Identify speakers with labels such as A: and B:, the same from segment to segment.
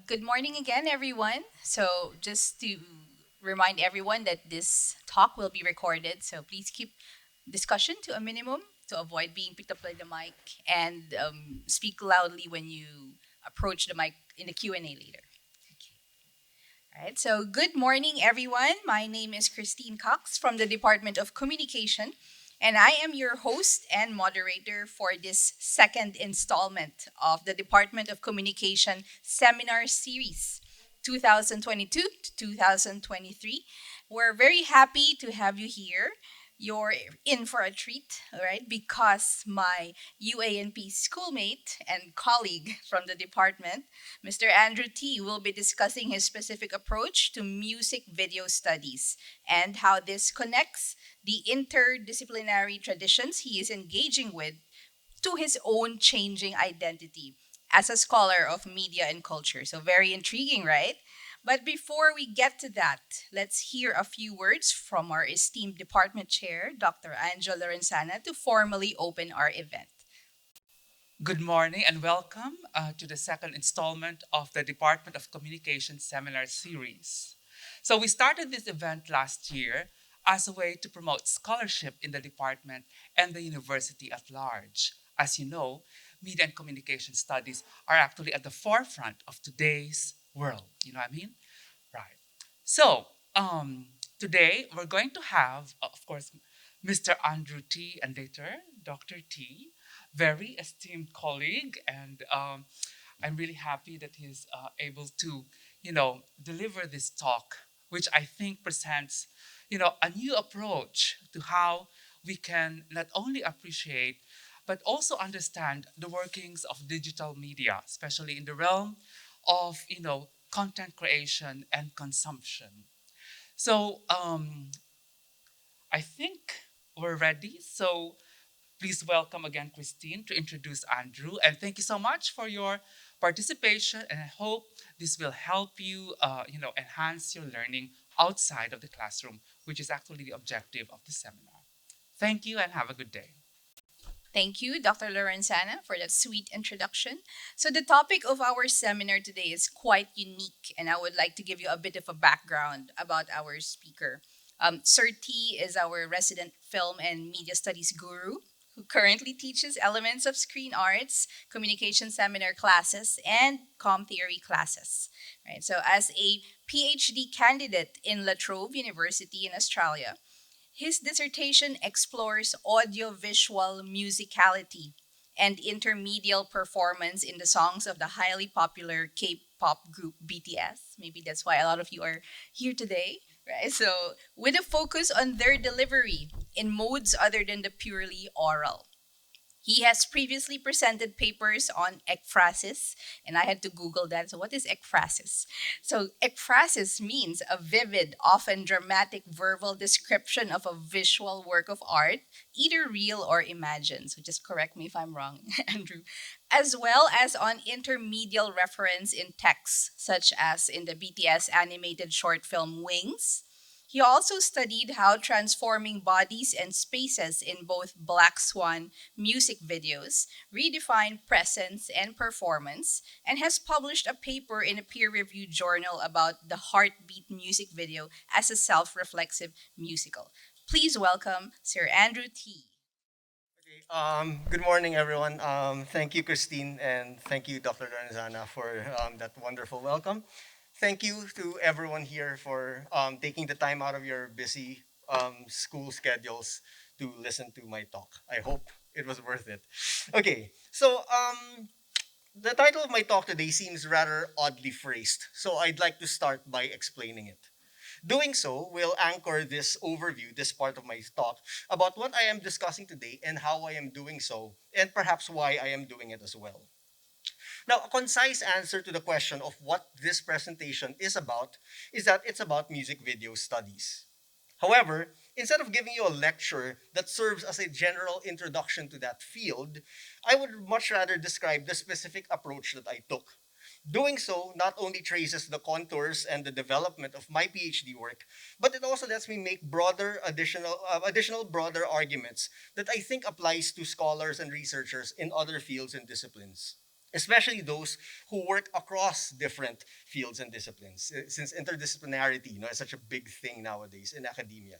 A: Good morning again, everyone. So, just to remind everyone that this talk will be recorded, so please keep discussion to a minimum to avoid being picked up by the mic and speak loudly when you approach the mic in the Q&A later. All right, so good morning, everyone. My name is Christine Cox from the Department of Communication, and I am your host and moderator for this second installment of the Department of Communication Seminar Series 2022 to 2023. We're very happy to have you here. You're in for a treat, all right, because my UANP schoolmate and colleague from the department, Mr. Andrew T, will be discussing his specific approach to music video studies and how this connects the interdisciplinary traditions he is engaging with to his own changing identity as a scholar of media and culture. So, very intriguing, right? But before we get to that, let's hear a few words from our esteemed department chair, Dr. Angela Lorenzana, to formally open our event.
B: Good morning and welcome to the second installment of the Department of Communication Seminar Series. So, we started this event last year as a way to promote scholarship in the department and the university at large. As you know, media and communication studies are actually at the forefront of today's world. You know what I mean? Right. So, today we're going to have, of course, Mr. Andrew T. and later Dr. T, very esteemed colleague, and I'm really happy that he's able to, deliver this talk, which I think presents, a new approach to how we can not only appreciate but also understand the workings of digital media, especially in the realm of, content creation and consumption. So I think we're ready. So please welcome again Christine to introduce Andrew. And thank you so much for your participation. And I hope this will help you, enhance your learning outside of the classroom, which is actually the objective of the seminar. Thank you and have a good day.
A: Thank you, Dr. Lorenzana, for that sweet introduction. So, the topic of our seminar today is quite unique, and I would like to give you a bit of a background about our speaker. Sir T is our resident film and media studies guru who currently teaches elements of screen arts, communication seminar classes, and comm theory classes. Right. So, as a PhD candidate in La Trobe University in Australia, his dissertation explores audiovisual musicality and intermedial performance in the songs of the highly popular K-pop group BTS. Maybe that's why a lot of you are here today, right? So, with a focus on their delivery in modes other than the purely oral. He has previously presented papers on ekphrasis, and I had to Google that. So, what is ekphrasis? So, ekphrasis means a vivid, often dramatic verbal description of a visual work of art, either real or imagined. So, just correct me if I'm wrong, Andrew. As well as on intermedial reference in texts, such as in the BTS animated short film Wings. He also studied how transforming bodies and spaces in both Black Swan music videos redefine presence and performance, and has published a paper in a peer reviewed journal about the Heartbeat music video as a self reflexive musical. Please welcome Sir Andrew T.
C: Good morning, everyone. Thank you, Christine, and thank you, Dr. Lorenzana, for that wonderful welcome. Thank you to everyone here for taking the time out of your busy school schedules to listen to my talk. I hope it was worth it. Okay, so the title of my talk today seems rather oddly phrased, so I'd like to start by explaining it. Doing so will anchor this overview, this part of my talk, about what I am discussing today and how I am doing so, and perhaps why I am doing it as well. Now, a concise answer to the question of what this presentation is that it's about music video studies. However, instead of giving you a lecture that serves as a general introduction to that field, I would much rather describe the specific approach that I took. Doing so not only traces the contours and the development of my PhD work, but it also lets me make additional broader arguments that I think applies to scholars and researchers in other fields and disciplines. especially those who work across different fields and disciplines, since interdisciplinarity, is such a big thing nowadays in academia.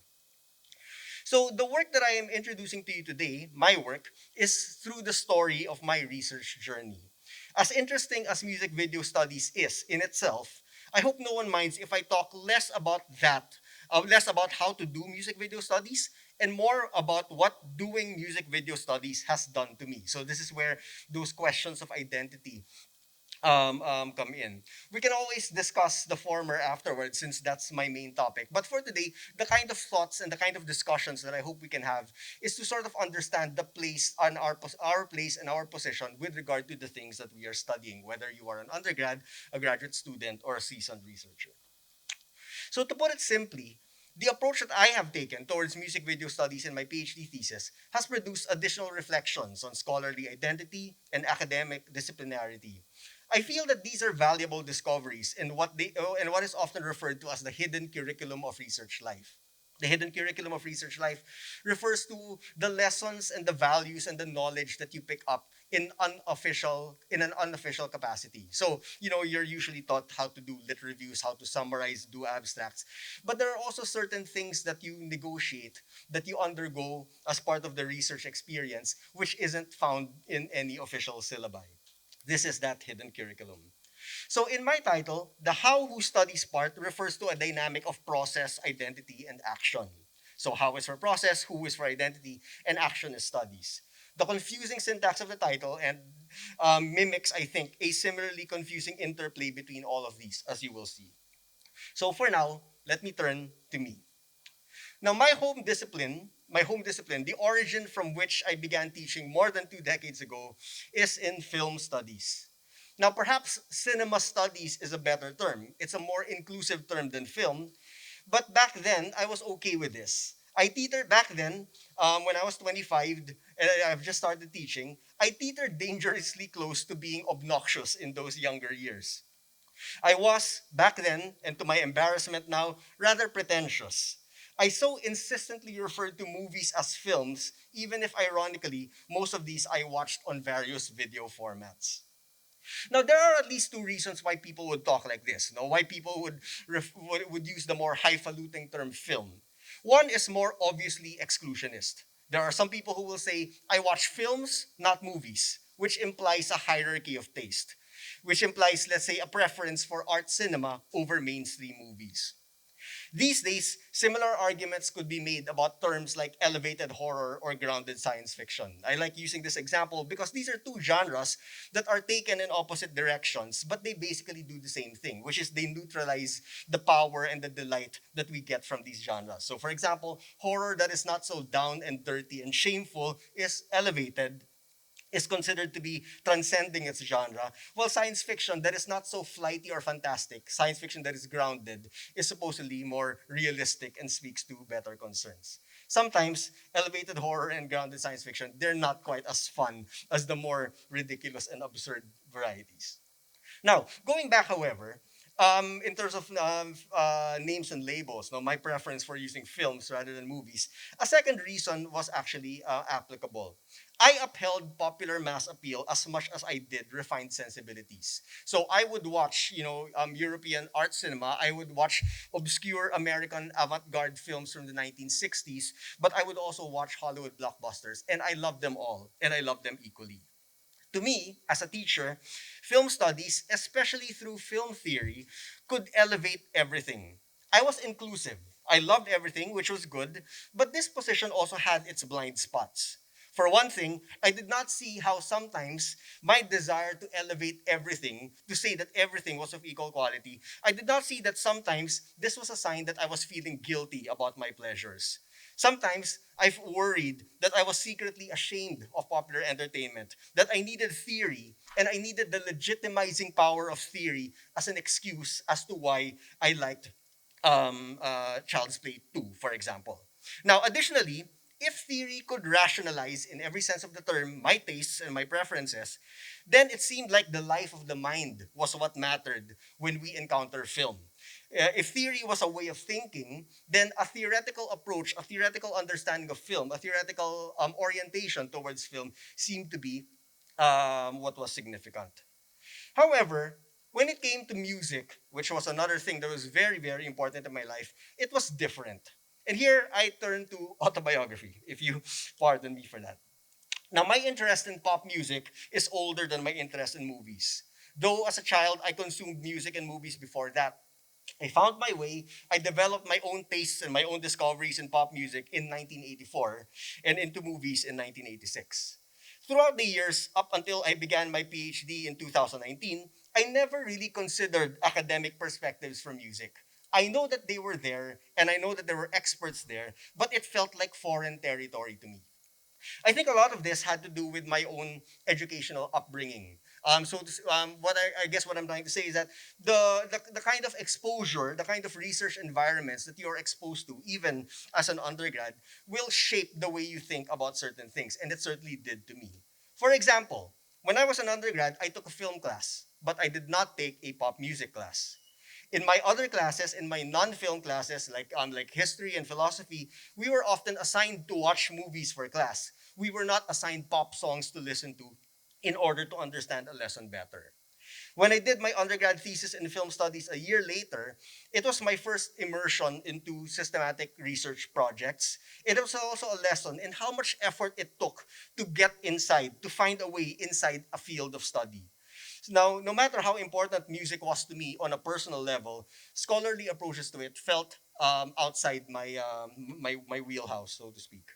C: So the work that I am introducing to you today, my work, is through the story of my research journey. As interesting as music video studies is in itself, I hope no one minds if I talk less about that, less about how to do music video studies, and more about what doing music video studies has done to me. So this is where those questions of identity come in. We can always discuss the former afterwards since that's my main topic. But for today, the kind of thoughts and the kind of discussions that I hope we can have is to sort of understand the place on our place and our position with regard to the things that we are studying, whether you are an undergrad, a graduate student, or a seasoned researcher. So to put it simply, the approach that I have taken towards music video studies in my PhD thesis has produced additional reflections on scholarly identity and academic disciplinarity. I feel that these are valuable discoveries in what is often referred to as the hidden curriculum of research life. The hidden curriculum of research life refers to the lessons and the values and the knowledge that you pick up in an unofficial capacity. So, you're usually taught how to do lit reviews, how to summarize, do abstracts. But there are also certain things that you negotiate, that you undergo as part of the research experience, which isn't found in any official syllabi. This is that hidden curriculum. So in my title, the how who studies part refers to a dynamic of process, identity, and action. So how is for process, who is for identity, and action is studies. The confusing syntax of the title and mimics, I think, a similarly confusing interplay between all of these, as you will see. So for now, let me turn to me. Now, my home discipline, the origin from which I began teaching more than 2 decades ago, is in film studies. Now, perhaps cinema studies is a better term. It's a more inclusive term than film. But back then, I was okay with this. I teetered back then, when I was 25 and I've just started teaching, I teetered dangerously close to being obnoxious in those younger years. I was, back then, and to my embarrassment now, rather pretentious. I so insistently referred to movies as films, even if ironically, most of these I watched on various video formats. Now, there are at least two reasons why people would talk like this, why people would use the more highfalutin term film. One is more obviously exclusionist. There are some people who will say, I watch films, not movies, which implies a hierarchy of taste, which implies, let's say, a preference for art cinema over mainstream movies. These days, similar arguments could be made about terms like elevated horror or grounded science fiction. I like using this example because these are two genres that are taken in opposite directions, but they basically do the same thing, which is they neutralize the power and the delight that we get from these genres. So, for example, horror that is not so down and dirty and shameful is elevated, is considered to be transcending its genre, while science fiction that is not so flighty or fantastic, science fiction that is grounded, is supposedly more realistic and speaks to better concerns. Sometimes, elevated horror and grounded science fiction, they're not quite as fun as the more ridiculous and absurd varieties. Now, going back, however, in terms of names and labels, no, my preference for using films rather than movies, a second reason was actually applicable. I upheld popular mass appeal as much as I did refined sensibilities. So I would watch, European art cinema. I would watch obscure American avant-garde films from the 1960s, but I would also watch Hollywood blockbusters, and I love them all, and I love them equally. To me, as a teacher, film studies, especially through film theory, could elevate everything. I was inclusive. I loved everything, which was good, but this position also had its blind spots. For one thing, I did not see how sometimes my desire to elevate everything, to say that everything was of equal quality, I did not see that sometimes this was a sign that I was feeling guilty about my pleasures. Sometimes I've worried that I was secretly ashamed of popular entertainment, that I needed theory, and I needed the legitimizing power of theory as an excuse as to why I liked Child's Play 2, for example. Now, additionally, if theory could rationalize in every sense of the term my tastes and my preferences, then it seemed like the life of the mind was what mattered when we encounter film. If theory was a way of thinking, then a theoretical approach, a theoretical understanding of film, a theoretical orientation towards film seemed to be what was significant. However, when it came to music, which was another thing that was very, very important in my life, it was different. And here I turn to autobiography, if you pardon me for that. Now, my interest in pop music is older than my interest in movies. Though as a child, I consumed music and movies before that. I found my way. I developed my own tastes and my own discoveries in pop music in 1984 and into movies in 1986. Throughout the years, up until I began my PhD in 2019, I never really considered academic perspectives for music. I know that they were there and I know that there were experts there, but it felt like foreign territory to me. I think a lot of this had to do with my own educational upbringing. I guess what I'm trying to say is that the kind of exposure, the kind of research environments that you're exposed to, even as an undergrad, will shape the way you think about certain things, and it certainly did to me. For example, when I was an undergrad, I took a film class, but I did not take a pop music class. In my other classes, in my non-film classes, like history and philosophy, we were often assigned to watch movies for class. We were not assigned pop songs to listen to in order to understand a lesson better. When I did my undergrad thesis in film studies a year later, it was my first immersion into systematic research projects. It was also a lesson in how much effort it took to get inside, to find a way inside a field of study. Now, no matter how important music was to me on a personal level, scholarly approaches to it felt outside my wheelhouse, so to speak.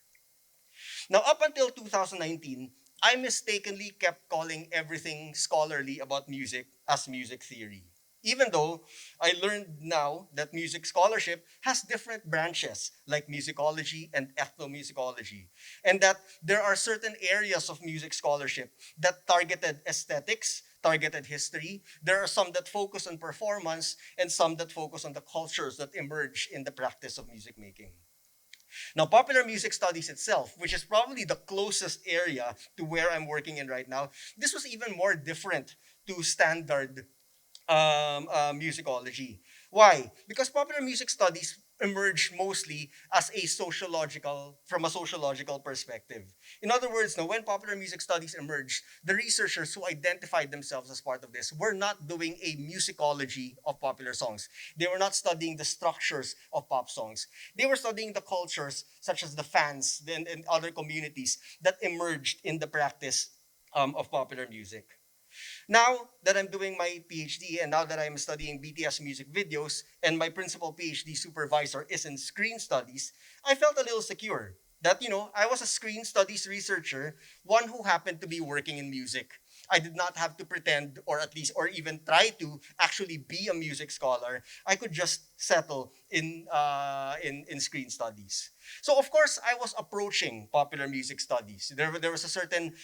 C: Now, up until 2019, I mistakenly kept calling everything scholarly about music as music theory. Even though I learned now that music scholarship has different branches, like musicology and ethnomusicology, and that there are certain areas of music scholarship that targeted aesthetics, targeted history. There are some that focus on performance, and some that focus on the cultures that emerge in the practice of music making. Now, popular music studies itself, which is probably the closest area to where I'm working in right now, this was even more different to standard musicology. Why? Because popular music studies emerge mostly as a from a sociological perspective. In other words, now, when popular music studies emerged, the researchers who identified themselves as part of this were not doing a musicology of popular songs. They were not studying the structures of pop songs. They were studying the cultures, such as the fans and other communities that emerged in the practice of popular music. Now that I'm doing my PhD and now that I'm studying BTS music videos and my principal PhD supervisor is in screen studies, I felt a little secure that, I was a screen studies researcher, one who happened to be working in music. I did not have to pretend or at least or even try to actually be a music scholar. I could just settle in screen studies. So of course I was approaching popular music studies. There was a certain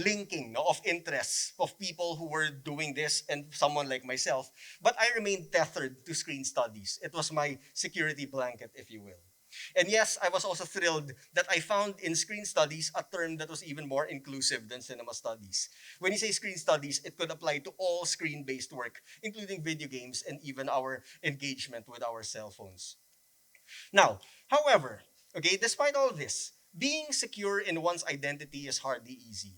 C: linking, no, of interests of people who were doing this and someone like myself. But I remained tethered to screen studies. It was my security blanket, if you will. And yes, I was also thrilled that I found in screen studies a term that was even more inclusive than cinema studies. When you say screen studies, it could apply to all screen based work, including video games and even our engagement with our cell phones. Now, however, okay, despite all this, being secure in one's identity is hardly easy.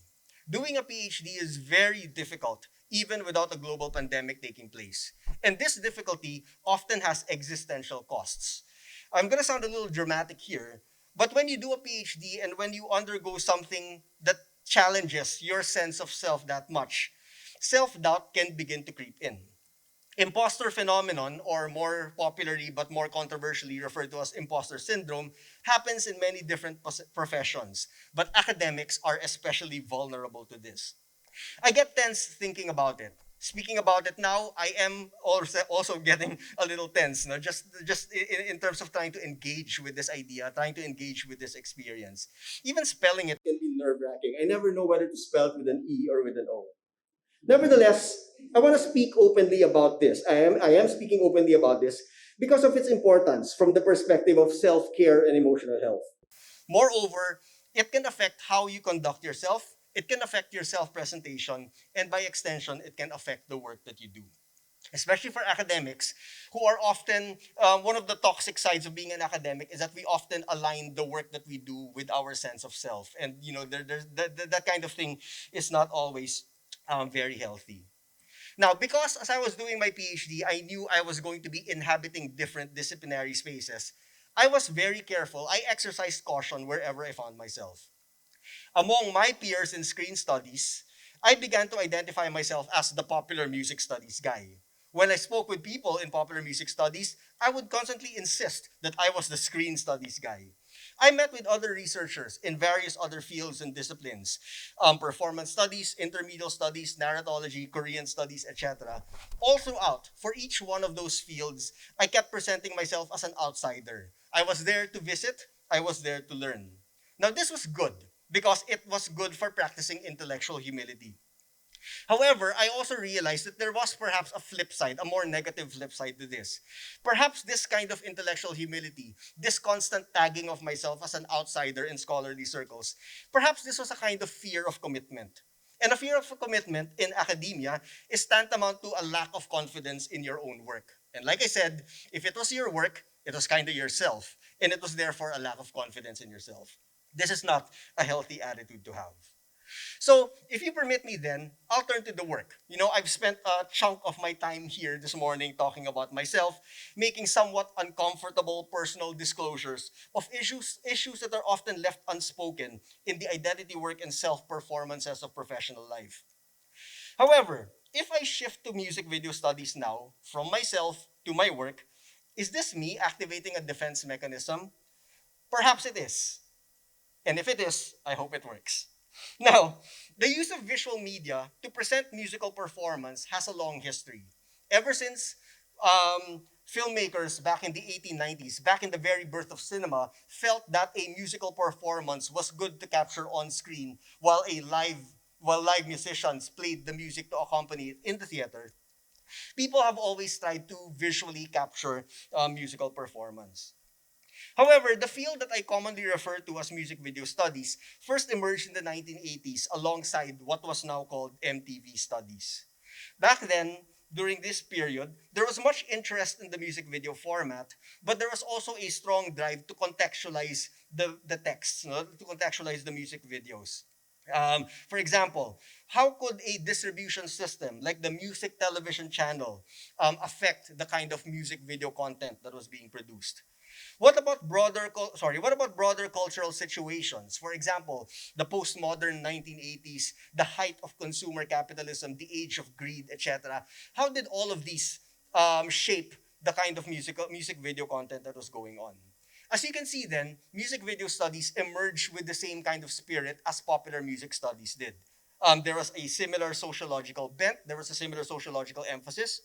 C: Doing a PhD is very difficult, even without a global pandemic taking place. And this difficulty often has existential costs. I'm going to sound a little dramatic here, but when you do a PhD and when you undergo something that challenges your sense of self that much, self doubt can begin to creep in. Imposter phenomenon, or more popularly but more controversially referred to as imposter syndrome, happens in many different professions, but academics are especially vulnerable to this. I get tense thinking about it. Speaking about it now, I am also getting a little tense, no? Just in terms of trying to engage with this idea, trying to engage with this experience. Even spelling it can be nerve wracking. I never know whether to spell it with an E or with an O. Nevertheless, I want to speak openly about this. I am speaking openly about this because of its importance from the perspective of self-care and emotional health. Moreover, it can affect how you conduct yourself, it can affect your self-presentation, and by extension, it can affect the work that you do. Especially for academics, who are often one of the toxic sides of being an academic is that we often align the work that we do with our sense of self, and there's that kind of thing is not always very healthy. Now, because as I was doing my PhD, I knew I was going to be inhabiting different disciplinary spaces. I was very careful. I exercised caution wherever I found myself. Among my peers in screen studies, I began to identify myself as the popular music studies guy. When I spoke with people in popular music studies, I would constantly insist that I was the screen studies guy. I met with other researchers in various other fields and disciplines, performance studies, intermediate studies, narratology, Korean studies, etc. All throughout, for each one of those fields, I kept presenting myself as an outsider. I was there to visit, I was there to learn. Now, this was good because it was good for practicing intellectual humility. However, I also realized that there was perhaps a flip side, a more negative flip side to this. Perhaps this kind of intellectual humility, this constant tagging of myself as an outsider in scholarly circles, perhaps this was a kind of fear of commitment. And a fear of commitment in academia is tantamount to a lack of confidence in your own work. And like I said, if it was your work, it was kind of yourself. And it was therefore a lack of confidence in yourself. This is not a healthy attitude to have. So, if you permit me, then I'll turn to the work. I've spent a chunk of my time here this morning talking about myself, making somewhat uncomfortable personal disclosures of issues that are often left unspoken in the identity work and self performances of professional life. However, if I shift to music video studies now, from myself to my work, is this me activating a defense mechanism? Perhaps it is. And if it is, I hope it works. Now, the use of visual media to present musical performance has a long history. Ever since filmmakers back in the 1890s, back in the very birth of cinema, felt that a musical performance was good to capture on screen while live musicians played the music to accompany it in the theater, people have always tried to visually capture musical performance. However, the field that I commonly refer to as music video studies first emerged in the 1980s alongside what was now called MTV studies. Back then, during this period, there was much interest in the music video format, but there was also a strong drive to contextualize the text, to contextualize the music videos. For example, how could a distribution system like the music television channel affect the kind of music video content that was being produced? What about broader cultural situations? For example, the postmodern 1980s, the height of consumer capitalism, the age of greed, etc. How did all of these shape the kind of music video content that was going on? As you can see then, music video studies emerged with the same kind of spirit as popular music studies did. There was a similar sociological bent, there was a similar sociological emphasis,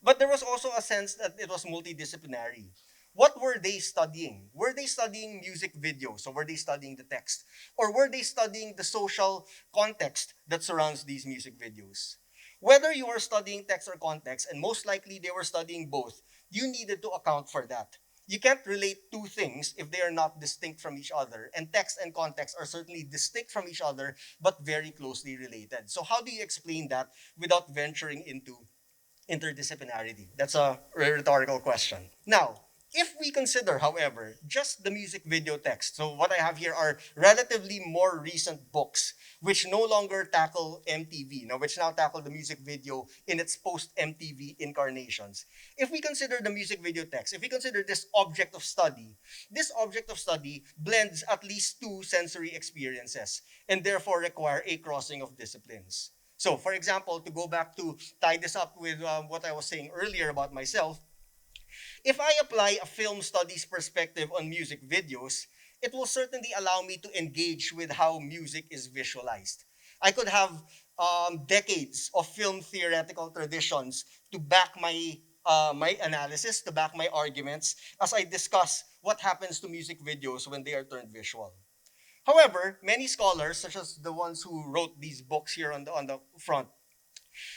C: but there was also a sense that it was multidisciplinary. What were they studying? Were they studying music videos? Or were they studying the text? Or were they studying the social context that surrounds these music videos? Whether you were studying text or context, and most likely they were studying both, you needed to account for that. You can't relate two things if they are not distinct from each other. And text and context are certainly distinct from each other, but very closely related. So, how do you explain that without venturing into interdisciplinarity? That's a rhetorical question. Now, if we consider, however, just the music video text, so what I have here are relatively more recent books which no longer tackle MTV, which now tackle the music video in its post MTV incarnations. If we consider the music video text, if we consider this object of study blends at least two sensory experiences and therefore require a crossing of disciplines. So, for example, to go back to tie this up with what I was saying earlier about myself, if I apply a film studies perspective on music videos, it will certainly allow me to engage with how music is visualized. I could have decades of film theoretical traditions to back my analysis, to back my arguments as I discuss what happens to music videos when they are turned visual. However, many scholars, such as the ones who wrote these books here on the front,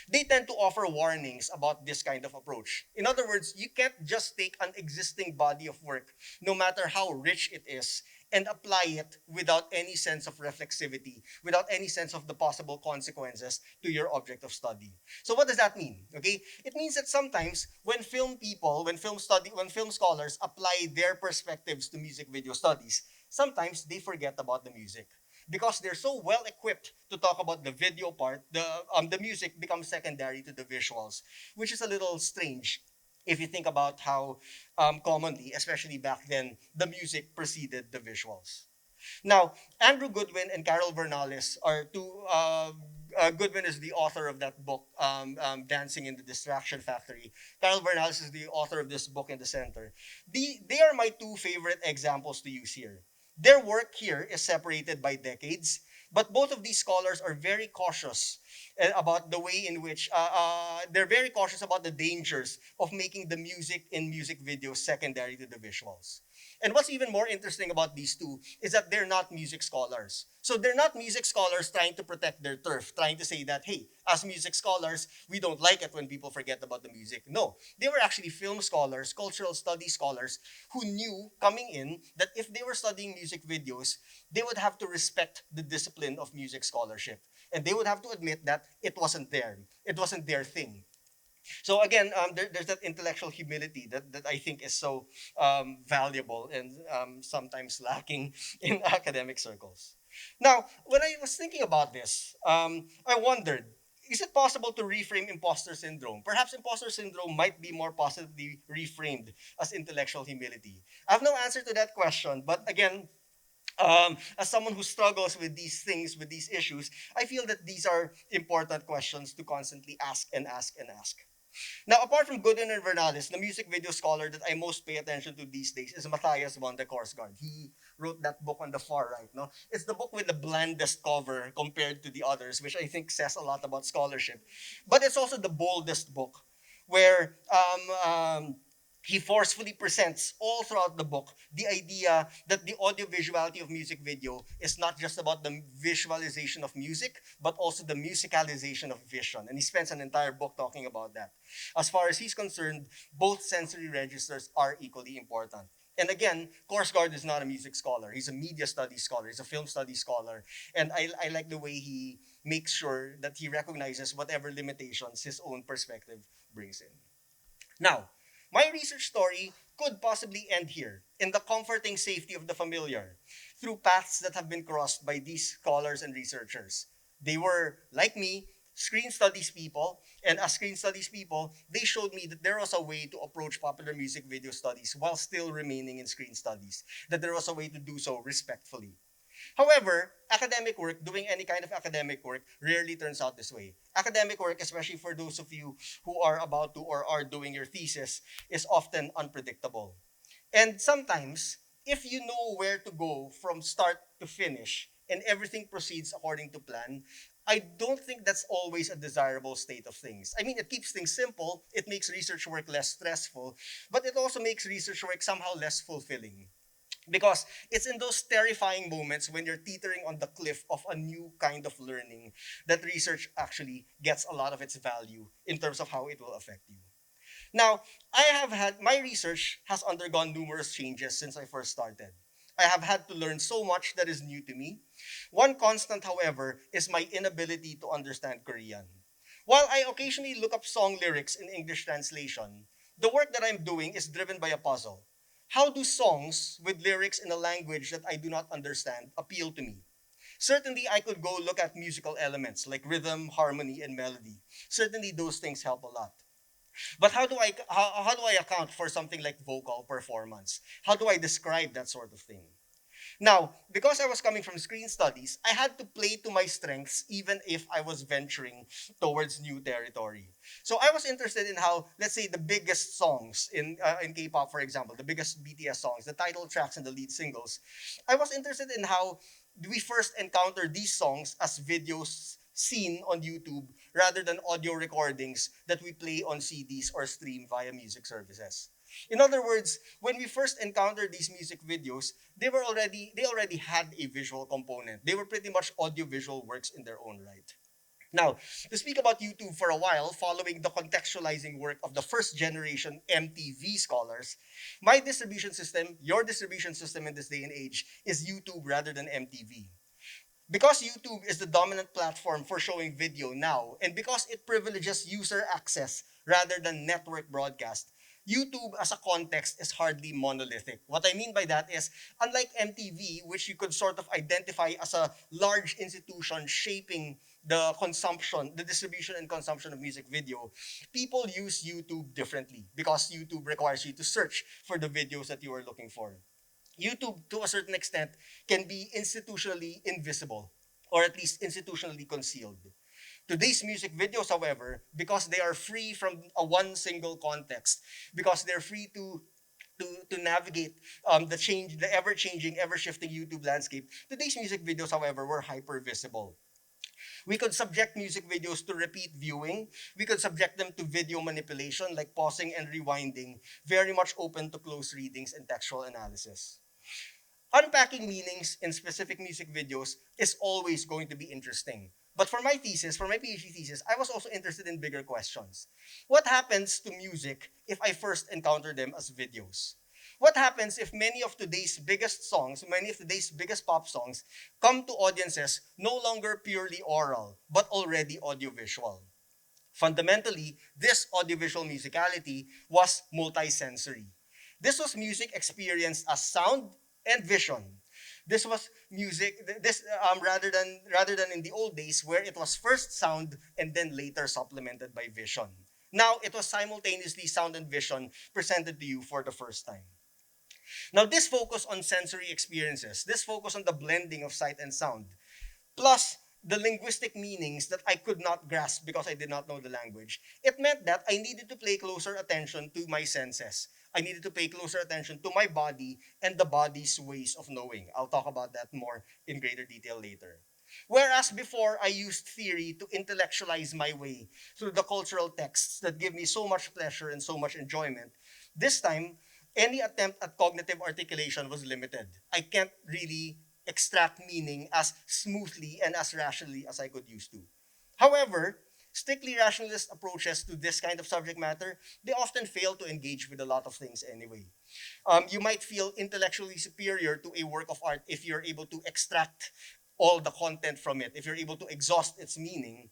C: they tend to offer warnings about this kind of approach. In other words, you can't just take an existing body of work, no matter how rich it is, and apply it without any sense of reflexivity, without any sense of the possible consequences to your object of study. So what does that mean? Okay? It means that sometimes when film scholars apply their perspectives to music video studies, sometimes they forget about the music. because they're so well equipped to talk about the video part, the music becomes secondary to the visuals, which is a little strange if you think about how commonly, especially back then, the music preceded the visuals. Now, Andrew Goodwin and Carol Bernales are two. Goodwin is the author of that book, Dancing in the Distraction Factory. Carol Bernales is the author of this book, In the Center. They are my two favorite examples to use here. Their work here is separated by decades, but both of these scholars are very cautious about the way in which they're very cautious about the dangers of making the music in music videos secondary to the visuals. And what's even more interesting about these two is that they're not music scholars. So they're not music scholars trying to protect their turf, trying to say that, hey, as music scholars, we don't like it when people forget about the music. No, they were actually film scholars, cultural studies scholars, who knew coming in that if they were studying music videos, they would have to respect the discipline of music scholarship. And they would have to admit that it wasn't there. It wasn't their thing. So again, there's that intellectual humility that I think is so valuable and sometimes lacking in academic circles. Now, when I was thinking about this, I wondered, is it possible to reframe imposter syndrome? Perhaps imposter syndrome might be more positively reframed as intellectual humility. I have no answer to that question, but again, as someone who struggles with these things, with these issues, I feel that these are important questions to constantly ask and ask and ask. Now, apart from Gooden and Vernalis, the music video scholar that I most pay attention to these days is Matthias von der Korsgaard. He wrote that book on the far right. No, it's the book with the blandest cover compared to the others, which I think says a lot about scholarship. But it's also the boldest book, where he forcefully presents all throughout the book the idea that the audiovisuality of music video is not just about the visualization of music, but also the musicalization of vision. And he spends an entire book talking about that. As far as he's concerned, both sensory registers are equally important. And again, Korsgaard is not a music scholar. He's a media studies scholar. He's a film studies scholar. And I like the way he makes sure that he recognizes whatever limitations his own perspective brings in. Now, my research story could possibly end here, in the comforting safety of the familiar, through paths that have been crossed by these scholars and researchers. They were, like me, screen studies people, and as screen studies people, they showed me that there was a way to approach popular music video studies while still remaining in screen studies, that there was a way to do so respectfully. However, academic work, doing any kind of academic work, rarely turns out this way. Academic work, especially for those of you who are about to or are doing your thesis, is often unpredictable. And sometimes, if you know where to go from start to finish and everything proceeds according to plan, I don't think that's always a desirable state of things. I mean, it keeps things simple, it makes research work less stressful, but it also makes research work somehow less fulfilling. Because it's in those terrifying moments when you're teetering on the cliff of a new kind of learning that research actually gets a lot of its value in terms of how it will affect you. Now, my research has undergone numerous changes since I first started. I have had to learn so much that is new to me. One constant, however, is my inability to understand Korean. While I occasionally look up song lyrics in English translation, the work that I'm doing is driven by a puzzle. How do songs with lyrics in a language that I do not understand appeal to me? Certainly, I could go look at musical elements like rhythm, harmony, and melody. Certainly, those things help a lot. But how do I account for something like vocal performance? How do I describe that sort of thing? Now, because I was coming from screen studies, I had to play to my strengths even if I was venturing towards new territory. So I was interested in how, let's say, the biggest songs in K-pop, for example, the biggest BTS songs, the title tracks and the lead singles, I was interested in how we first encounter these songs as videos seen on YouTube rather than audio recordings that we play on CDs or stream via music services. In other words, when we first encountered these music videos, they already had a visual component. They were pretty much audiovisual works in their own right. Now, to speak about YouTube for a while, following the contextualizing work of the first generation MTV scholars, my distribution system, your distribution system in this day and age, is YouTube rather than MTV. Because YouTube is the dominant platform for showing video now, and because it privileges user access rather than network broadcast, YouTube as a context is hardly monolithic. What I mean by that is, unlike MTV, which you could sort of identify as a large institution shaping the consumption, the distribution and consumption of music video, people use YouTube differently because YouTube requires you to search for the videos that you are looking for. YouTube, to a certain extent, can be institutionally invisible or at least institutionally concealed. Today's music videos, however, because they are free from a one single context, because they're free to navigate the ever changing, ever shifting YouTube landscape. Today's music videos, however, were hyper visible. We could subject music videos to repeat viewing. We could subject them to video manipulation, like pausing and rewinding, very much open to close readings and textual analysis. Unpacking meanings in specific music videos is always going to be interesting. But for my thesis, for my PhD thesis, I was also interested in bigger questions. What happens to music if I first encounter them as videos? What happens if many of today's biggest songs, many of today's biggest pop songs, come to audiences no longer purely oral, but already audiovisual? Fundamentally, this audiovisual musicality was multisensory. This was music experienced as sound and vision. This was music. This rather than in the old days where it was first sound and then later supplemented by vision. Now it was simultaneously sound and vision presented to you for the first time. Now this focus on sensory experiences, this focus on the blending of sight and sound, plus the linguistic meanings that I could not grasp because I did not know the language. It meant that I needed to pay closer attention to my senses. I needed to pay closer attention to my body and the body's ways of knowing. I'll talk about that more in greater detail later. Whereas before, I used theory to intellectualize my way through the cultural texts that give me so much pleasure and so much enjoyment, this time, any attempt at cognitive articulation was limited. I can't really extract meaning as smoothly and as rationally as I could used to. However, strictly rationalist approaches to this kind of subject matter, they often fail to engage with a lot of things anyway. You might feel intellectually superior to a work of art if you're able to extract all the content from it, if you're able to exhaust its meaning.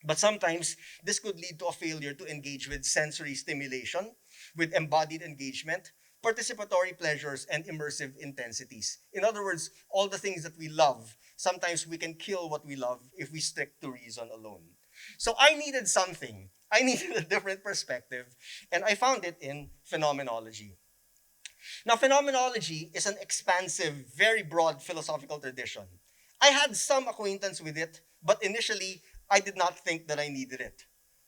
C: But sometimes this could lead to a failure to engage with sensory stimulation, with embodied engagement, participatory pleasures, and immersive intensities. In other words, all the things that we love, sometimes we can kill what we love if we stick to reason alone. So I needed something. I needed a different perspective, and I found it in phenomenology. Now, phenomenology is an expansive, very broad philosophical tradition. I had some acquaintance with it, but initially, I did not think that I needed it.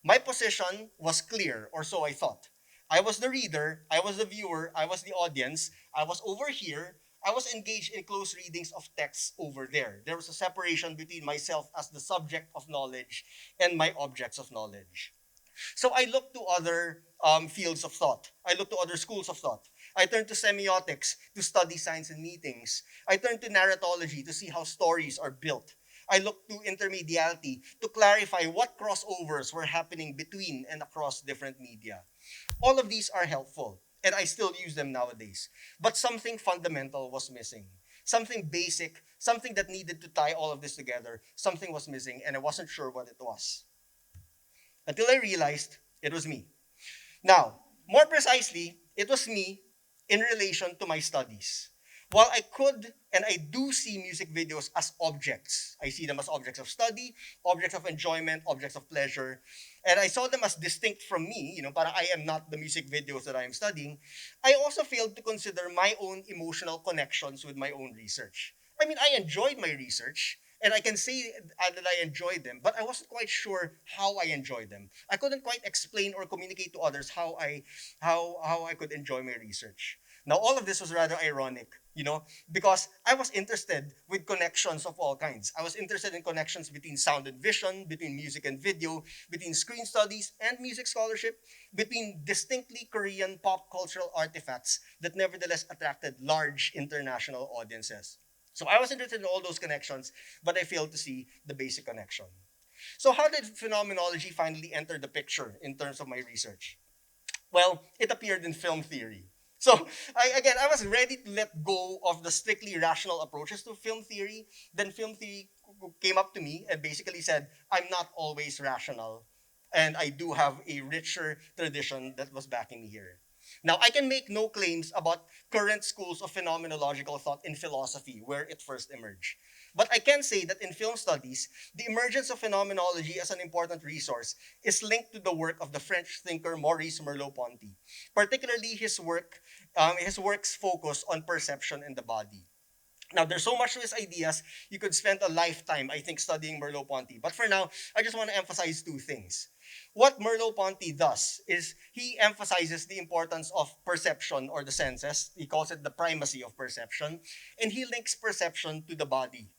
C: My position was clear, or so I thought. I was the reader, I was the viewer, I was the audience, I was over here, I was engaged in close readings of texts over there. There was a separation between myself as the subject of knowledge and my objects of knowledge. So I looked to other fields of thought. I looked to other schools of thought. I turned to semiotics to study signs and meetings. I turned to narratology to see how stories are built. I looked to intermediality to clarify what crossovers were happening between and across different media. All of these are helpful, and I still use them nowadays. But something fundamental was missing. Something basic, something that needed to tie all of this together, something was missing, and I wasn't sure what it was. Until I realized it was me. Now, more precisely, it was me in relation to my studies. While I could and I do see music videos as objects, I see them as objects of study, objects of enjoyment, objects of pleasure, and I saw them as distinct from me, para I am not the music videos that I am studying, I also failed to consider my own emotional connections with my own research. I mean, I enjoyed my research, and I can say that I enjoyed them, but I wasn't quite sure how I enjoyed them. I couldn't quite explain or communicate to others how I could enjoy my research. Now, all of this was rather ironic, because I was interested with connections of all kinds. I was interested in connections between sound and vision, between music and video, between screen studies and music scholarship, between distinctly Korean pop cultural artifacts that nevertheless attracted large international audiences. So I was interested in all those connections, but I failed to see the basic connection. So how did phenomenology finally enter the picture in terms of my research? Well, it appeared in film theory. So I was ready to let go of the strictly rational approaches to film theory. Then film theory came up to me and basically said, I'm not always rational. And I do have a richer tradition that was backing me here. Now, I can make no claims about current schools of phenomenological thought in philosophy, where it first emerged. But I can say that in film studies, the emergence of phenomenology as an important resource is linked to the work of the French thinker Maurice Merleau-Ponty, particularly his works focus on perception in the body. Now, there's so much to his ideas, you could spend a lifetime, I think, studying Merleau-Ponty. But for now, I just want to emphasize two things. What Merleau-Ponty does is he emphasizes the importance of perception or the senses. He calls it the primacy of perception. And he links perception to the body.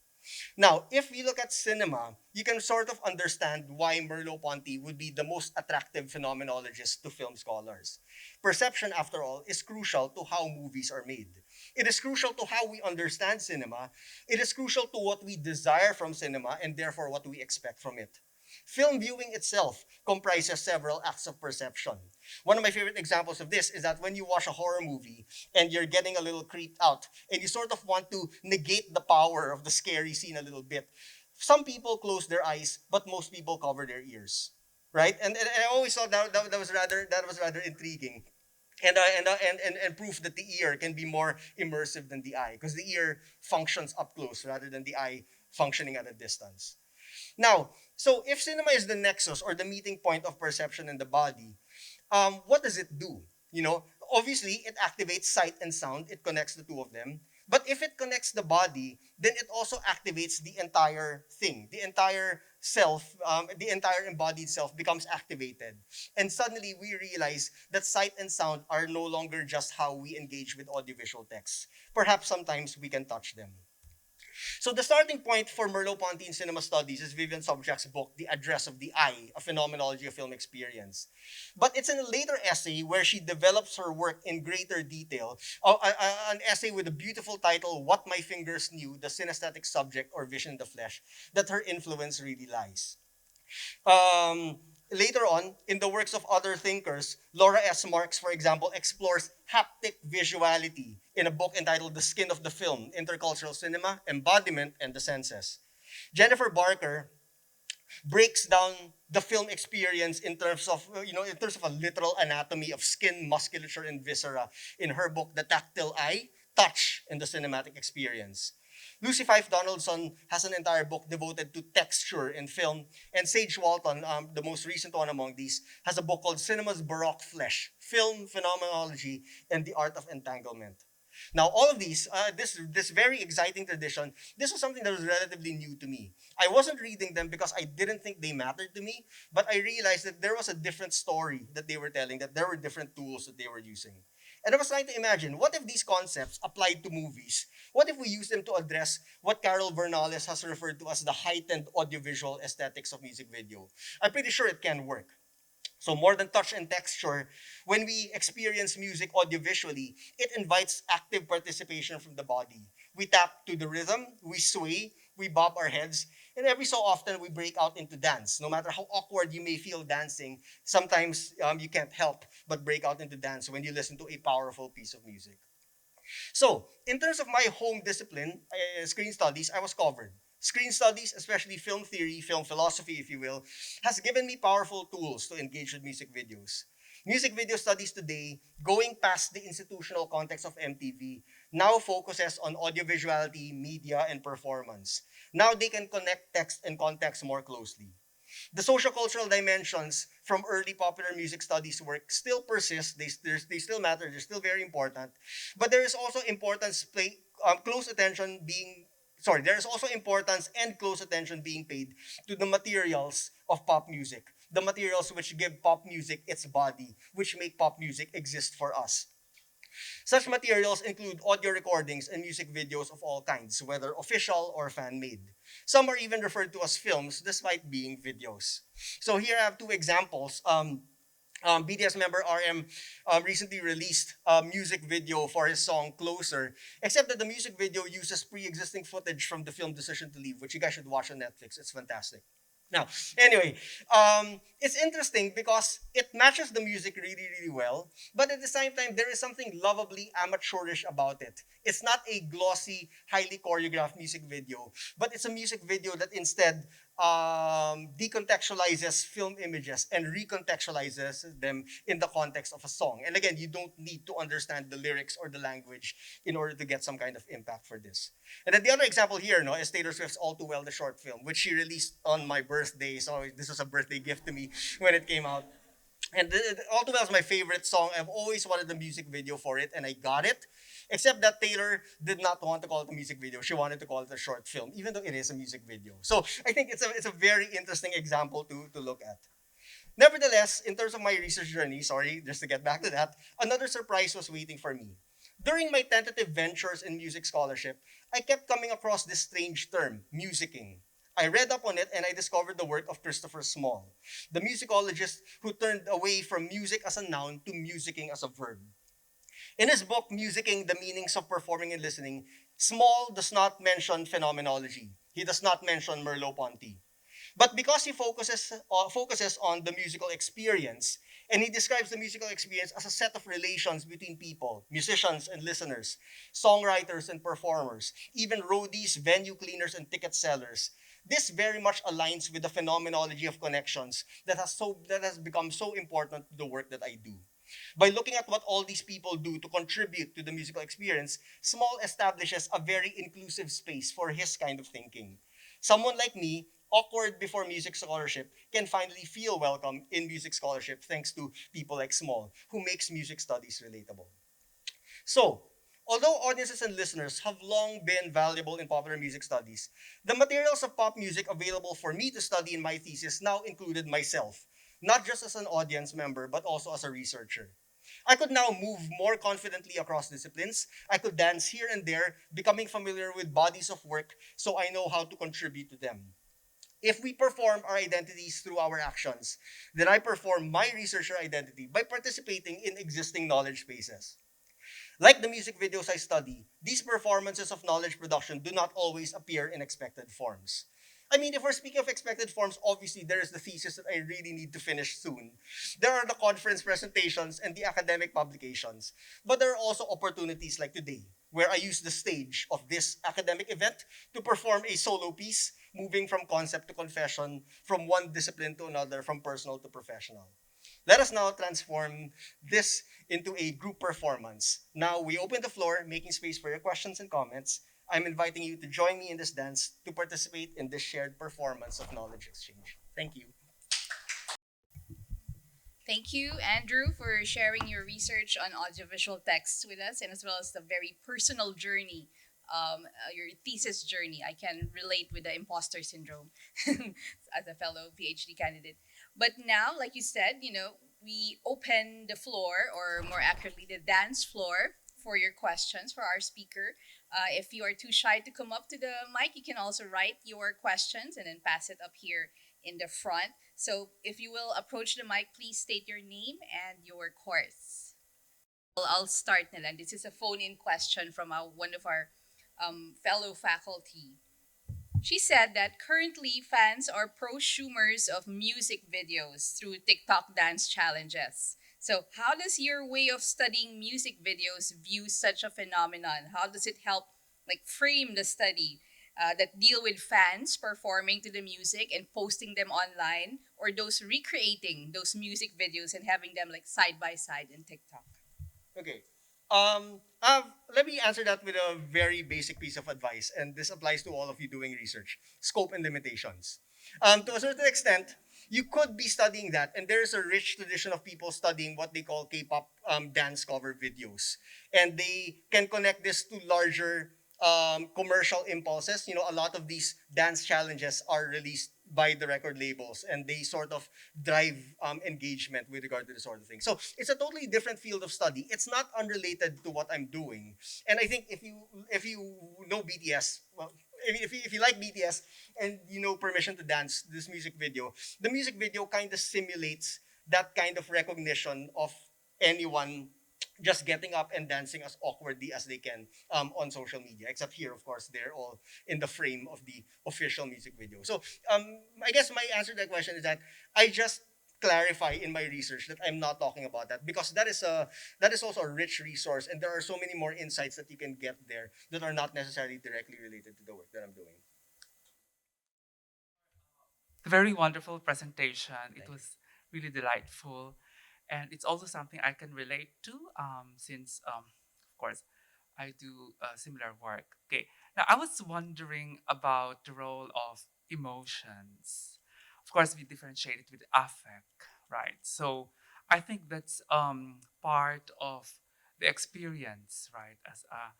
C: Now, if we look at cinema, you can sort of understand why Merleau-Ponty would be the most attractive phenomenologist to film scholars. Perception, after all, is crucial to how movies are made. It is crucial to how we understand cinema. It is crucial to what we desire from cinema and therefore what we expect from it. Film viewing itself comprises several acts of perception. One of my favorite examples of this is that when you watch a horror movie and you're getting a little creeped out and you sort of want to negate the power of the scary scene a little bit, some people close their eyes, but most people cover their ears, right? And I always thought that was rather intriguing. And proof that the ear can be more immersive than the eye because the ear functions up close rather than the eye functioning at a distance. Now, so if cinema is the nexus or the meeting point of perception in the body, what does it do? You know, obviously it activates sight and sound. It connects the two of them. But if it connects the body, then it also activates the entire thing. The entire self, the entire embodied self becomes activated. And suddenly we realize that sight and sound are no longer just how we engage with audiovisual texts. Perhaps sometimes we can touch them. So the starting point for Merleau-Ponty in cinema studies is Vivian Sobchak's book, The Address of the Eye, A Phenomenology of Film Experience. But it's in a later essay where she develops her work in greater detail, an essay with a beautiful title, What My Fingers Knew, The Synesthetic Subject or Vision in the Flesh, that her influence really lies. Um, Later on, in the works of other thinkers, Laura S. Marks, for example, explores haptic visuality in a book entitled The Skin of the Film, Intercultural Cinema, Embodiment, and the Senses. Jennifer Barker breaks down the film experience in terms of in terms of a literal anatomy of skin, musculature, and viscera in her book The Tactile Eye, Touch, and the Cinematic Experience. Lucy Fife Donaldson has an entire book devoted to texture in film, and Sage Walton, the most recent one among these, has a book called Cinema's Baroque Flesh, Film Phenomenology and the Art of Entanglement. Now, all of these, this very exciting tradition, this was something that was relatively new to me. I wasn't reading them because I didn't think they mattered to me, but I realized that there was a different story that they were telling, that there were different tools that they were using. And I was trying to imagine, what if these concepts applied to movies? What if we use them to address what Carol Bernales has referred to as the heightened audiovisual aesthetics of music video? I'm pretty sure it can work. So more than touch and texture, when we experience music audiovisually, it invites active participation from the body. We tap to the rhythm, we sway, we bob our heads, and every so often we break out into dance. No matter how awkward you may feel dancing, sometimes you can't help but break out into dance when you listen to a powerful piece of music. So, in terms of my home discipline, screen studies, I was covered. Screen studies, especially film theory, film philosophy, if you will, has given me powerful tools to engage with music videos. Music video studies today, going past the institutional context of MTV, now focuses on audiovisuality, media, and performance. Now they can connect text and context more closely. The sociocultural dimensions from early popular music studies work still persist. They still matter. They're still very important. But there is also close attention being there is also importance and close attention being paid to the materials of pop music, the materials which give pop music its body, which make pop music exist for us. Such materials include audio recordings and music videos of all kinds, whether official or fan-made. Some are even referred to as films despite being videos. So here I have two examples. BTS member RM recently released a music video for his song Closer, except that the music video uses pre-existing footage from the film Decision to Leave, which you guys should watch on Netflix. It's fantastic. Now, anyway, it's interesting because it matches the music really, really well, but at the same time, there is something lovably amateurish about it. It's not a glossy, highly choreographed music video, but it's a music video that instead decontextualizes film images and recontextualizes them in the context of a song. And again, you don't need to understand the lyrics or the language in order to get some kind of impact for this. And then the other example here, no, is Taylor Swift's All Too Well, the short film, which she released on my birthday. So this was a birthday gift to me when it came out. And All Too Well is my favorite song. I've always wanted a music video for it, and I got it. Except that Taylor did not want to call it a music video. She wanted to call it a short film, even though it is a music video. So I think it's a very interesting example to look at. Nevertheless, in terms of my research journey, sorry, just to get back to that, another surprise was waiting for me. During my tentative ventures in music scholarship, I kept coming across this strange term, musicking. I read up on it and I discovered the work of Christopher Small, the musicologist who turned away from music as a noun to musicking as a verb. In his book, Musicking: The Meanings of Performing and Listening, Small does not mention phenomenology. He does not mention Merleau-Ponty. But because he focuses on the musical experience, and he describes the musical experience as a set of relations between people, musicians and listeners, songwriters and performers, even roadies, venue cleaners, and ticket sellers. This very much aligns with the phenomenology of connections that has become so important to the work that I do. By looking at what all these people do to contribute to the musical experience, Small establishes a very inclusive space for his kind of thinking. Someone like me, awkward before music scholarship, can finally feel welcome in music scholarship thanks to people like Small, who makes music studies relatable. So, although audiences and listeners have long been valuable in popular music studies, the materials of pop music available for me to study in my thesis now included myself, not just as an audience member, but also as a researcher. I could now move more confidently across disciplines. I could dance here and there, becoming familiar with bodies of work so I know how to contribute to them. If we perform our identities through our actions, then I perform my researcher identity by participating in existing knowledge spaces. Like the music videos I study, these performances of knowledge production do not always appear in expected forms. I mean, if we're speaking of expected forms, obviously there is the thesis that I really need to finish soon. There are the conference presentations and the academic publications. But there are also opportunities like today, where I use the stage of this academic event to perform a solo piece, moving from concept to confession, from one discipline to another, from personal to professional. Let us now transform this into a group performance. Now we open the floor, making space for your questions and comments. I'm inviting you to join me in this dance to participate in this shared performance of knowledge exchange. Thank you.
A: Thank you, Andrew, for sharing your research on audiovisual texts with us, and as well as the very personal journey, your thesis journey. I can relate with the imposter syndrome as a fellow PhD candidate. But now, like you said, we open the floor, or more accurately, the dance floor for your questions for our speaker. If you are too shy to come up to the mic, you can also write your questions and then pass it up here in the front. So if you will approach the mic, please state your name and your course. I'll start na lang. This is a phone-in question from one of our fellow faculty. She said that currently fans are prosumers of music videos through TikTok dance challenges. So, how does your way of studying music videos view such a phenomenon? How does it help, like, frame the study that deal with fans performing to the music and posting them online, or those recreating those music videos and having them like side by side in TikTok?
C: Okay. Let me answer that with a very basic piece of advice, and this applies to all of you doing research: scope and limitations. To a certain extent, you could be studying that, and there is a rich tradition of people studying what they call K-pop dance cover videos, and they can connect this to larger commercial impulses. A lot of these dance challenges are released by the record labels, and they sort of drive engagement with regard to this sort of thing. So it's a totally different field of study. It's not unrelated to what I'm doing. And I think if you know BTS, well, if you like BTS and you know Permission to Dance, this music video, the music video kind of simulates that kind of recognition of anyone just getting up and dancing as awkwardly as they can on social media. Except here, of course, they're all in the frame of the official music video. So I guess my answer to that question is that I just clarify in my research that I'm not talking about that, because that is also a rich resource, and there are so many more insights that you can get there that are not necessarily directly related to the work that I'm doing.
B: very wonderful presentation. It
C: Thank you.
B: was really delightful. And it's also something I can relate to since, of course, I do similar work. Okay, now I was wondering about the role of emotions. Of course, we differentiate it with affect, right? So I think that's part of the experience, right, as a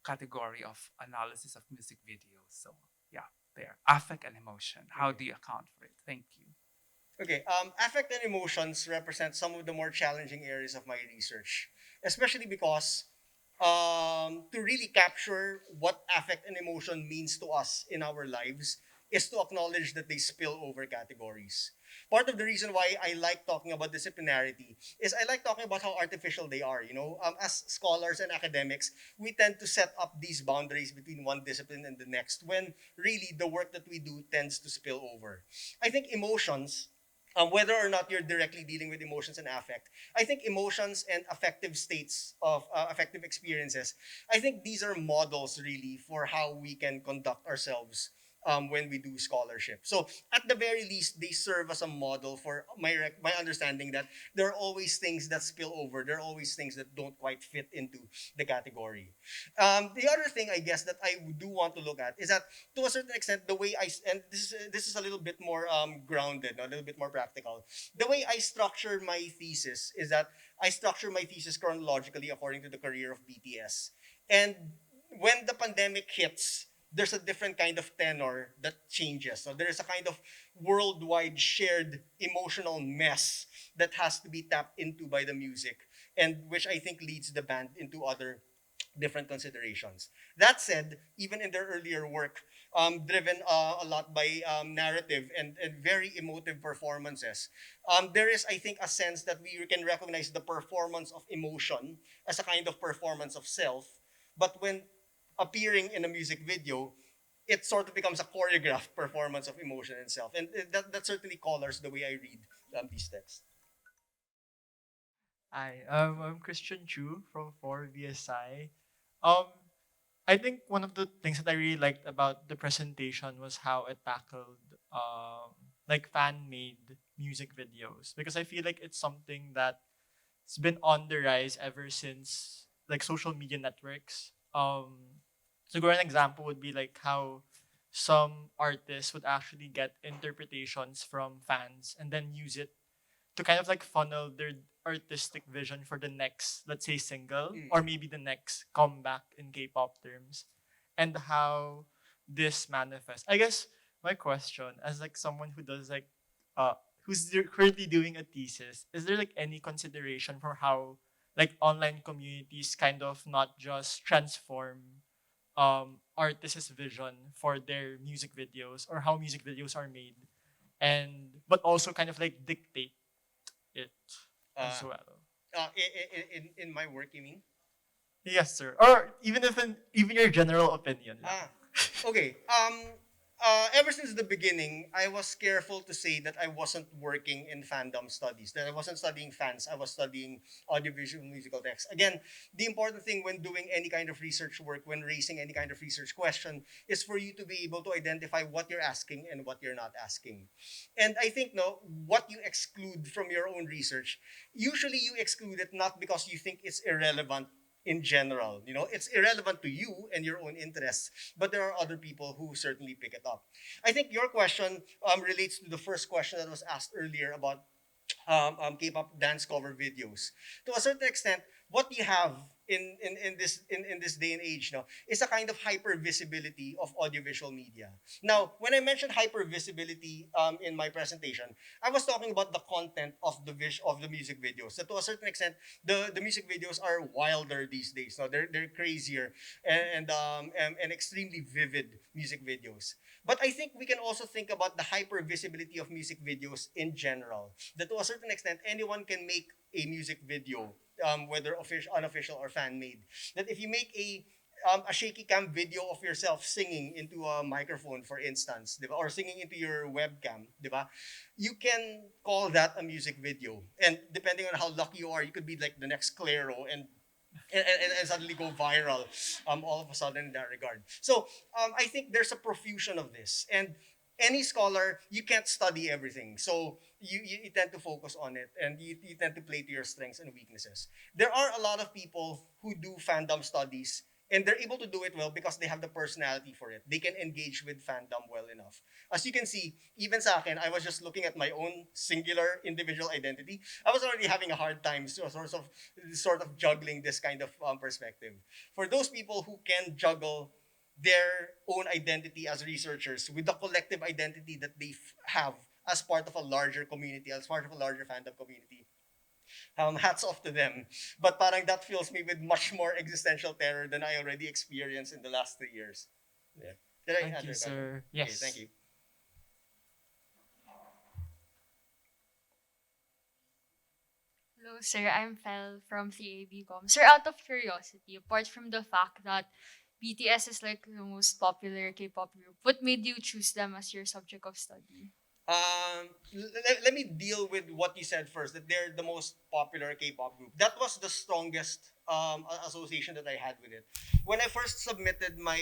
B: category of analysis of music videos. So yeah, there, affect and emotion. How
C: Okay.
B: do you account for it? Thank you.
C: Okay, affect and emotions represent some of the more challenging areas of my research, especially because to really capture what affect and emotion means to us in our lives is to acknowledge that they spill over categories. Part of the reason why I like talking about disciplinarity is I like talking about how artificial they are. As scholars and academics, we tend to set up these boundaries between one discipline and the next when really the work that we do tends to spill over. I think emotions, whether or not you're directly dealing with emotions and affect, I think emotions and affective states of affective experiences, I think these are models really for how we can conduct ourselves when we do scholarship. So at the very least, they serve as a model for my understanding that there are always things that spill over. There are always things that don't quite fit into the category. The other thing I guess that I do want to look at is that to a certain extent, the way and this is a little bit more grounded, a little bit more practical. The way I structure my thesis is that I structure my thesis chronologically according to the career of BTS. And when the pandemic hits, there's a different kind of tenor that changes. So there's a kind of worldwide shared emotional mess that has to be tapped into by the music, and which I think leads the band into other different considerations. That said, even in their earlier work, driven a lot by narrative and very emotive performances, there is, I think, a sense that we can recognize the performance of emotion as a kind of performance of self. But when appearing in a music video, it sort of becomes a choreographed performance of emotion and self. And that certainly colors the way I read these texts.
D: Hi, I'm Christian Chu from 4VSI. Um, I think one of the things that I really liked about the presentation was how it tackled like fan-made music videos, because I feel like it's something that's been on the rise ever since like social media networks. So an example would be like how some artists would actually get interpretations from fans and then use it to kind of like funnel their artistic vision for the next, let's say, single
C: Mm.
D: or maybe the next comeback in K-pop terms, and how this manifests. I guess my question, as like someone who does like, uh, currently doing a thesis, is there like any consideration for how like online communities kind of not just transform artists' vision for their music videos or how music videos are made, and but also kind of like dictate it
C: Uh,
D: as well.
C: in my work, you mean?
D: Yes, sir. Or even if even your general opinion lang.
C: Ah, okay. Ever since the beginning, I was careful to say that I wasn't working in fandom studies, that I wasn't studying fans, I was studying audiovisual musical text. Again, the important thing when doing any kind of research work, when raising any kind of research question, is for you to be able to identify what you're asking and what you're not asking. And I think, no, what you exclude from your own research, usually you exclude it not because you think it's irrelevant in general. It's irrelevant to you and your own interests, but there are other people who certainly pick it up. I think your question relates to the first question that was asked earlier about K-pop dance cover videos. To a certain extent, what you have in this day and age now is a kind of hyper visibility of audiovisual media. Now, when I mentioned hyper visibility in my presentation, I was talking about the content of of the music videos. So to a certain extent, the music videos are wilder these days. No, they're crazier and extremely vivid music videos. But I think we can also think about the hyper visibility of music videos in general. That to a certain extent, anyone can make a music video, whether official, unofficial, or fan made. That if you make a shaky cam video of yourself singing into a microphone, for instance, diba? Or singing into your webcam, diba? You can call that a music video. And depending on how lucky you are, you could be like the next Clairo and suddenly go viral all of a sudden in that regard. So I think there's a profusion of this. And any scholar, you can't study everything. So you tend to focus on it, and you tend to play to your strengths and weaknesses. There are a lot of people who do fandom studies, and they're able to do it well because they have the personality for it. They can engage with fandom well enough. As you can see, even sa akin, I was just looking at my own singular individual identity. I was already having a hard time sort of juggling this kind of perspective. For those people who can juggle their own identity as researchers with the collective identity that they have as part of a larger community, as part of a larger fandom community. Hats off to them. But parang that fills me with much more existential terror than I already experienced in the last 3 years. Yeah. Did I
D: Thank
C: answer
D: you,
C: your question?
D: sir.
C: Okay, thank
D: Yes.
C: you.
E: Hello, sir. I'm Fel from 3AB Comm. Sir, out of curiosity, apart from the fact that BTS is like the most popular K-pop group, what made you choose them as your subject of study?
C: Let me deal with what you said first, that they're the most popular K-pop group. That was the strongest association that I had with it. When I first submitted my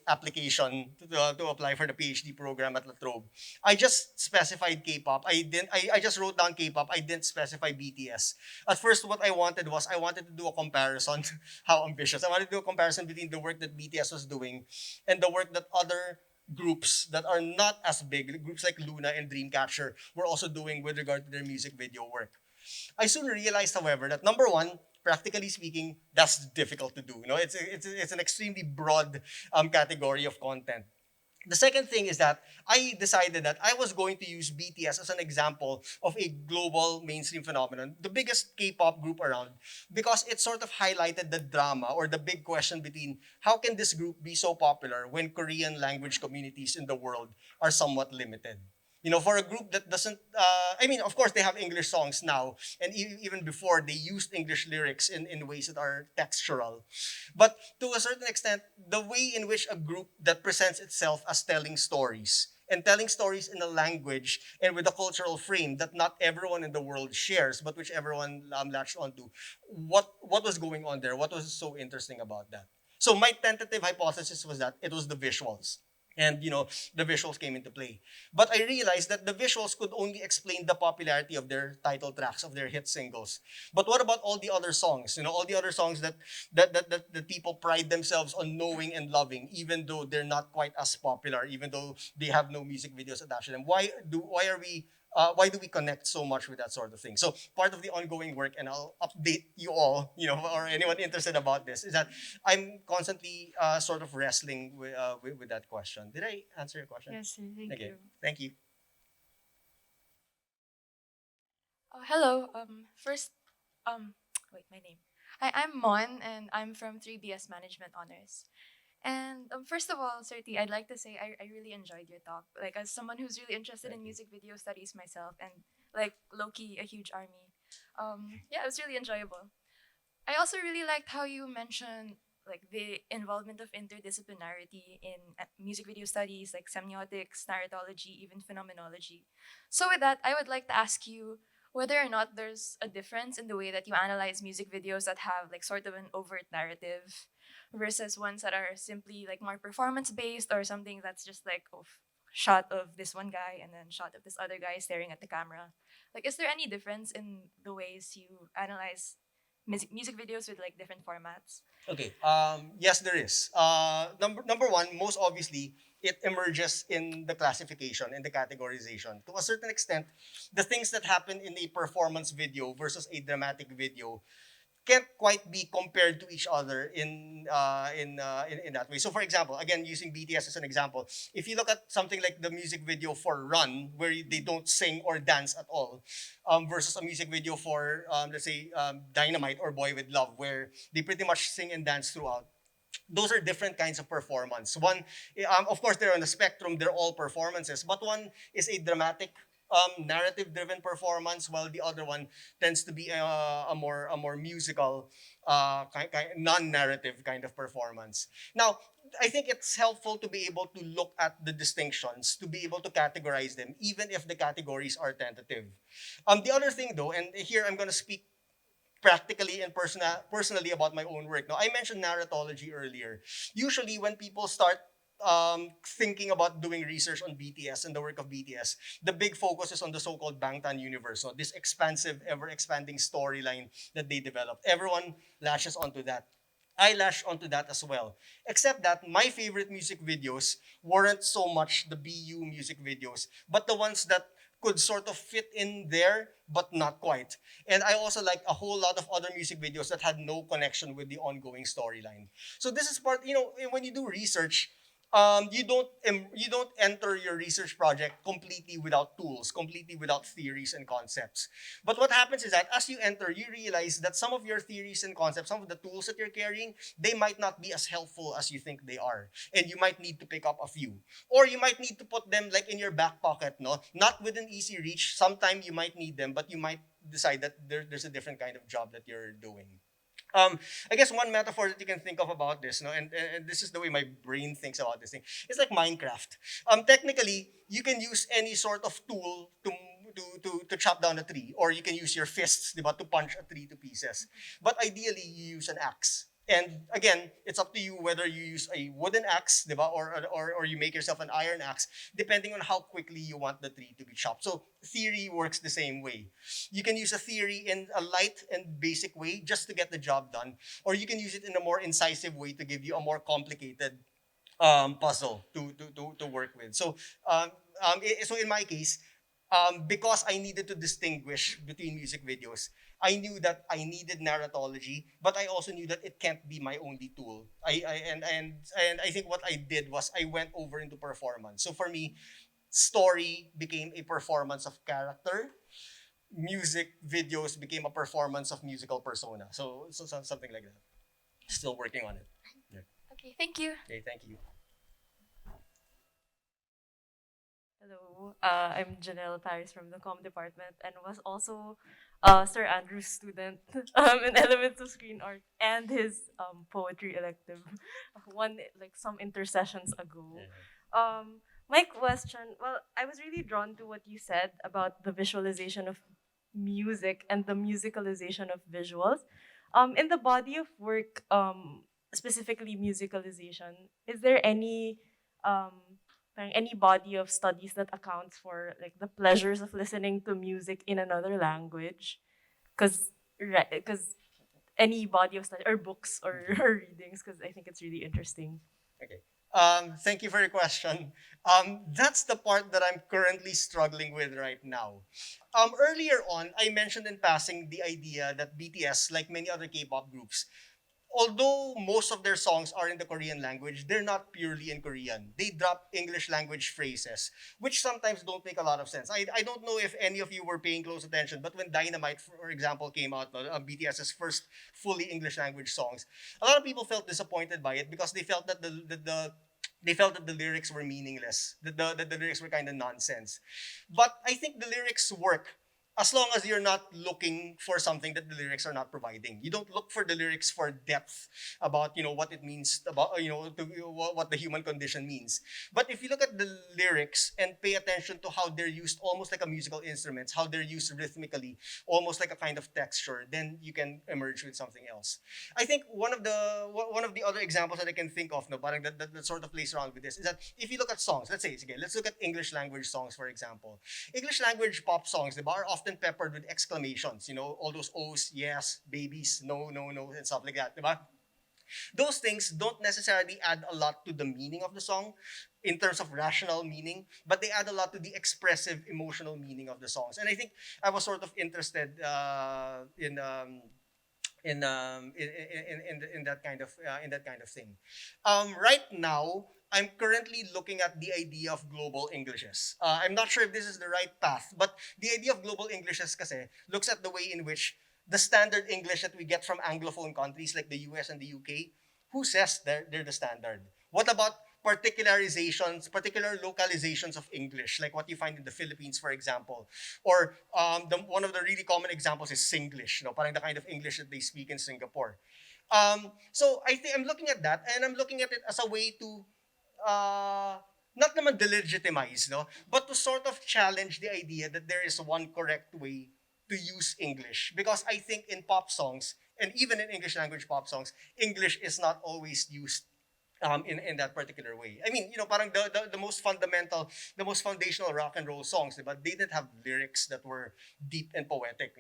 C: application to apply for the PhD program at La Trobe, I just specified K-pop. I just wrote down K-pop. I didn't specify BTS. At first, what I wanted to do a comparison. How ambitious! I wanted to do a comparison between the work that BTS was doing and the work that other groups that are not as big, groups like Luna and Dreamcatcher, were also doing with regard to their music video work. I soon realized, however, that number one, practically speaking, that's difficult to do. It's an extremely broad category of content. The second thing is that I decided that I was going to use BTS as an example of a global mainstream phenomenon, the biggest K-pop group around, because it sort of highlighted the drama or the big question between how can this group be so popular when Korean language communities in the world are somewhat limited. For a group that doesn't, I mean, of course, they have English songs now, and even before, they used English lyrics in ways that are textural. But to a certain extent, the way in which a group that presents itself as telling stories and telling stories in a language and with a cultural frame that not everyone in the world shares, but which everyone latched onto, what was going on there? What was so interesting about that? So my tentative hypothesis was that it was the visuals. And the visuals came into play. But I realized that the visuals could only explain the popularity of their title tracks, of their hit singles. But what about all the other songs? All the other songs that people pride themselves on knowing and loving, even though they're not quite as popular, even though they have no music videos attached to them. Why do we connect so much with that sort of thing? So part of the ongoing work, and I'll update you all, or anyone interested about this, is that I'm constantly sort of wrestling with that question. Did I answer your question?
E: Yes, sir. Thank
C: Okay,
E: you.
C: thank you.
F: Hello. First, wait, my name. Hi, I'm Mon, and I'm from 3BS Management Honors. And first of all, Certi, I'd like to say I really enjoyed your talk. Like, as someone who's really interested
C: Thank
F: in
C: you.
F: music video studies myself, and like low key a huge army. Yeah, it was really enjoyable. I also really liked how you mentioned like the involvement of interdisciplinarity in music video studies like semiotics, narratology, even phenomenology. So with that, I would like to ask you whether or not there's a difference in the way that you analyze music videos that have like sort of an overt narrative versus ones that are simply like more performance based or something that's just like shot of this one guy and then shot of this other guy staring at the camera. Like, is there any difference in the ways you analyze music videos with like different formats?
C: Okay. Yes, there is. Number one, most obviously, it emerges in the classification and the categorization. To a certain extent, the things that happen in a performance video versus a dramatic video can't quite be compared to each other in that way. So, for example, again using BTS as an example, if you look at something like the music video for "Run," where they don't sing or dance at all, versus a music video for let's say "Dynamite" or "Boy with Love," where they pretty much sing and dance throughout, those are different kinds of performance. One, of course, they're on the spectrum. They're all performances, but one is a dramatic, narrative-driven performance, while the other one tends to be a more musical, non-narrative kind of performance. Now, I think it's helpful to be able to look at the distinctions, to be able to categorize them, even if the categories are tentative. The other thing, though, and here I'm going to speak practically and personally about my own work. Now, I mentioned narratology earlier. Usually, when people start thinking about doing research on BTS and the work of BTS, the big focus is on the so-called Bangtan universe, so this expansive, ever-expanding storyline that they developed. Everyone lashes onto that. I lashed onto that as well. Except that my favorite music videos weren't so much the BU music videos, but the ones that could sort of fit in there, but not quite. And I also like a whole lot of other music videos that had no connection with the ongoing storyline. So this is part, when you do research, you don't enter your research project completely without tools, completely without theories and concepts. But what happens is that as you enter, you realize that some of your theories and concepts, some of the tools that you're carrying, they might not be as helpful as you think they are, and you might need to pick up a few, or you might need to put them like in your back pocket, no, not within easy reach. Sometime you might need them, but you might decide that there's a different kind of job that you're doing. um, I guess one metaphor that you can think of about this, no, and this is the way my brain thinks about this thing. It's like Minecraft. Technically, you can use any sort of tool to chop down a tree, or you can use your fists, diba, to punch a tree to pieces. But ideally, you use an axe. And again, it's up to you whether you use a wooden axe, diba, or you make yourself an iron axe, depending on how quickly you want the tree to be chopped. So theory works the same way. You can use a theory in a light and basic way just to get the job done, or you can use it in a more incisive way to give you a more complicated puzzle to work with. So, so in my case, because I needed to distinguish between music videos, I knew that I needed narratology, but I also knew that it can't be my only tool. And I think what I did was I went over into performance. So for me, story became a performance of character. Music videos became a performance of musical persona. So something like that. Still working on it. Yeah.
F: Okay, thank you.
C: Okay, thank you.
G: Hello, I'm Janelle Paris from the Comm department and was also Sir Andrew's student in Elements of Screen Art and his poetry elective one like some intercessions ago. My question, well, I was really drawn to what you said about the visualization of music and the musicalization of visuals. In the body of work, specifically musicalization, is there um, any body of studies that accounts for like the pleasures of listening to music in another language? Because because any body of study or books or, or readings, because I think it's really interesting.
C: Okay. Thank you for your question. That's the part that I'm currently struggling with right now. Earlier on, I mentioned in passing the idea that BTS, like many other K-pop groups, although most of their songs are in the Korean language, they're not purely in Korean. They drop English language phrases, which sometimes don't make a lot of sense. I don't know if any of you were paying close attention, but when Dynamite, for example, came out, BTS's first fully English language songs, a lot of people felt disappointed by it because they felt that they felt that the lyrics were meaningless, that the lyrics were kind of nonsense. But I think the lyrics work as long as you're not looking for something that the lyrics are not providing. You don't look for the lyrics for depth about what it means about what the human condition means. But if you look at the lyrics and pay attention to how they're used almost like a musical instruments, how they're used rhythmically, almost like a kind of texture, then you can emerge with something else. I think one of the other examples that I can think of, no, parang that sort of plays around with this is that if you look at songs, let's say again, let's look at English language songs for example. English language pop songs, diba, are often peppered with exclamations, all those O's, yes, babies, no, no, no, and stuff like that, diba? Those things don't necessarily add a lot to the meaning of the song in terms of rational meaning, but they add a lot to the expressive, emotional meaning of the songs. And I think I was sort of interested in that kind of thing. Right now, I'm currently looking at the idea of global Englishes. I'm not sure if this is the right path, but the idea of global Englishes kasi looks at the way in which the standard English that we get from Anglophone countries like the US and the UK, who says they're the standard? What about particularizations, particular localizations of English, like what you find in the Philippines, for example? Or one of the really common examples is Singlish, parang the kind of English that they speak in Singapore. So I think I'm looking at that, and I'm looking at it as a way to uh, not naman delegitimize, no, but to sort of challenge the idea that there is one correct way to use English. Because I think in pop songs, and even in English language pop songs, English is not always used in that particular way. I mean, parang the most fundamental, the most foundational rock and roll songs, but they didn't have lyrics that were deep and poetic.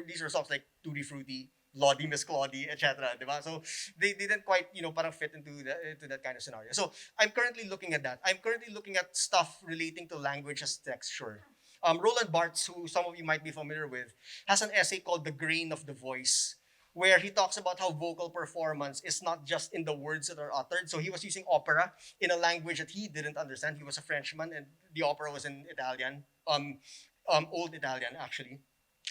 C: These are songs like Tutti Frutti, Lodi Miss Claudie, etc. Diba? So they didn't quite, parang fit into that kind of scenario. So I'm currently looking at that. I'm currently looking at stuff relating to language as texture. Roland Barthes, who some of you might be familiar with, has an essay called "The Grain of the Voice," where he talks about how vocal performance is not just in the words that are uttered. So he was using opera in a language that he didn't understand. He was a Frenchman, and the opera was in Italian, old Italian actually.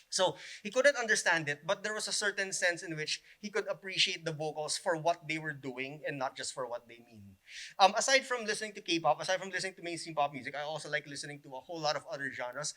C: So he couldn't understand it, but there was a certain sense in which he could appreciate the vocals for what they were doing and not just for what they mean. Aside from listening to K-pop, aside from listening to mainstream pop music, I also like listening to a whole lot of other genres.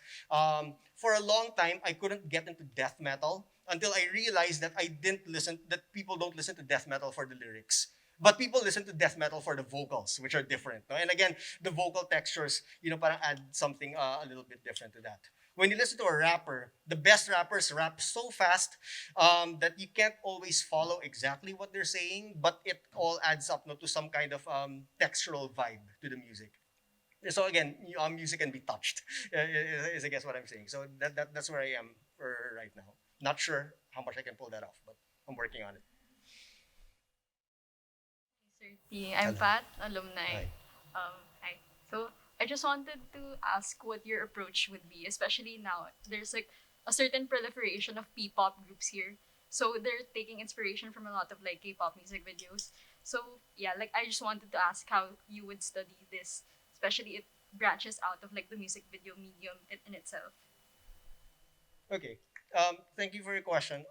C: For a long time, I couldn't get into death metal until I realized that that people don't listen to death metal for the lyrics. But people listen to death metal for the vocals, which are different. No? And again, the vocal textures, parang add something a little bit different to that. When you listen to a rapper, the best rappers rap so fast that you can't always follow exactly what they're saying, but it all adds up, no, to some kind of textural vibe to the music. So again, music can be touched, is I guess what I'm saying. So that's where I am for right now. Not sure how much I can pull that off, but I'm working on it.
H: Sir T. I'm
C: Hello.
H: Pat, alumni.
C: Hi.
H: Hi. So I just wanted to ask what your approach would be, especially now. There's like a certain proliferation of P-pop groups here. So they're taking inspiration from a lot of like K-pop music videos. So yeah, like I just wanted to ask how you would study this, especially it branches out of like the music video medium in itself.
C: Okay. Thank you for your question.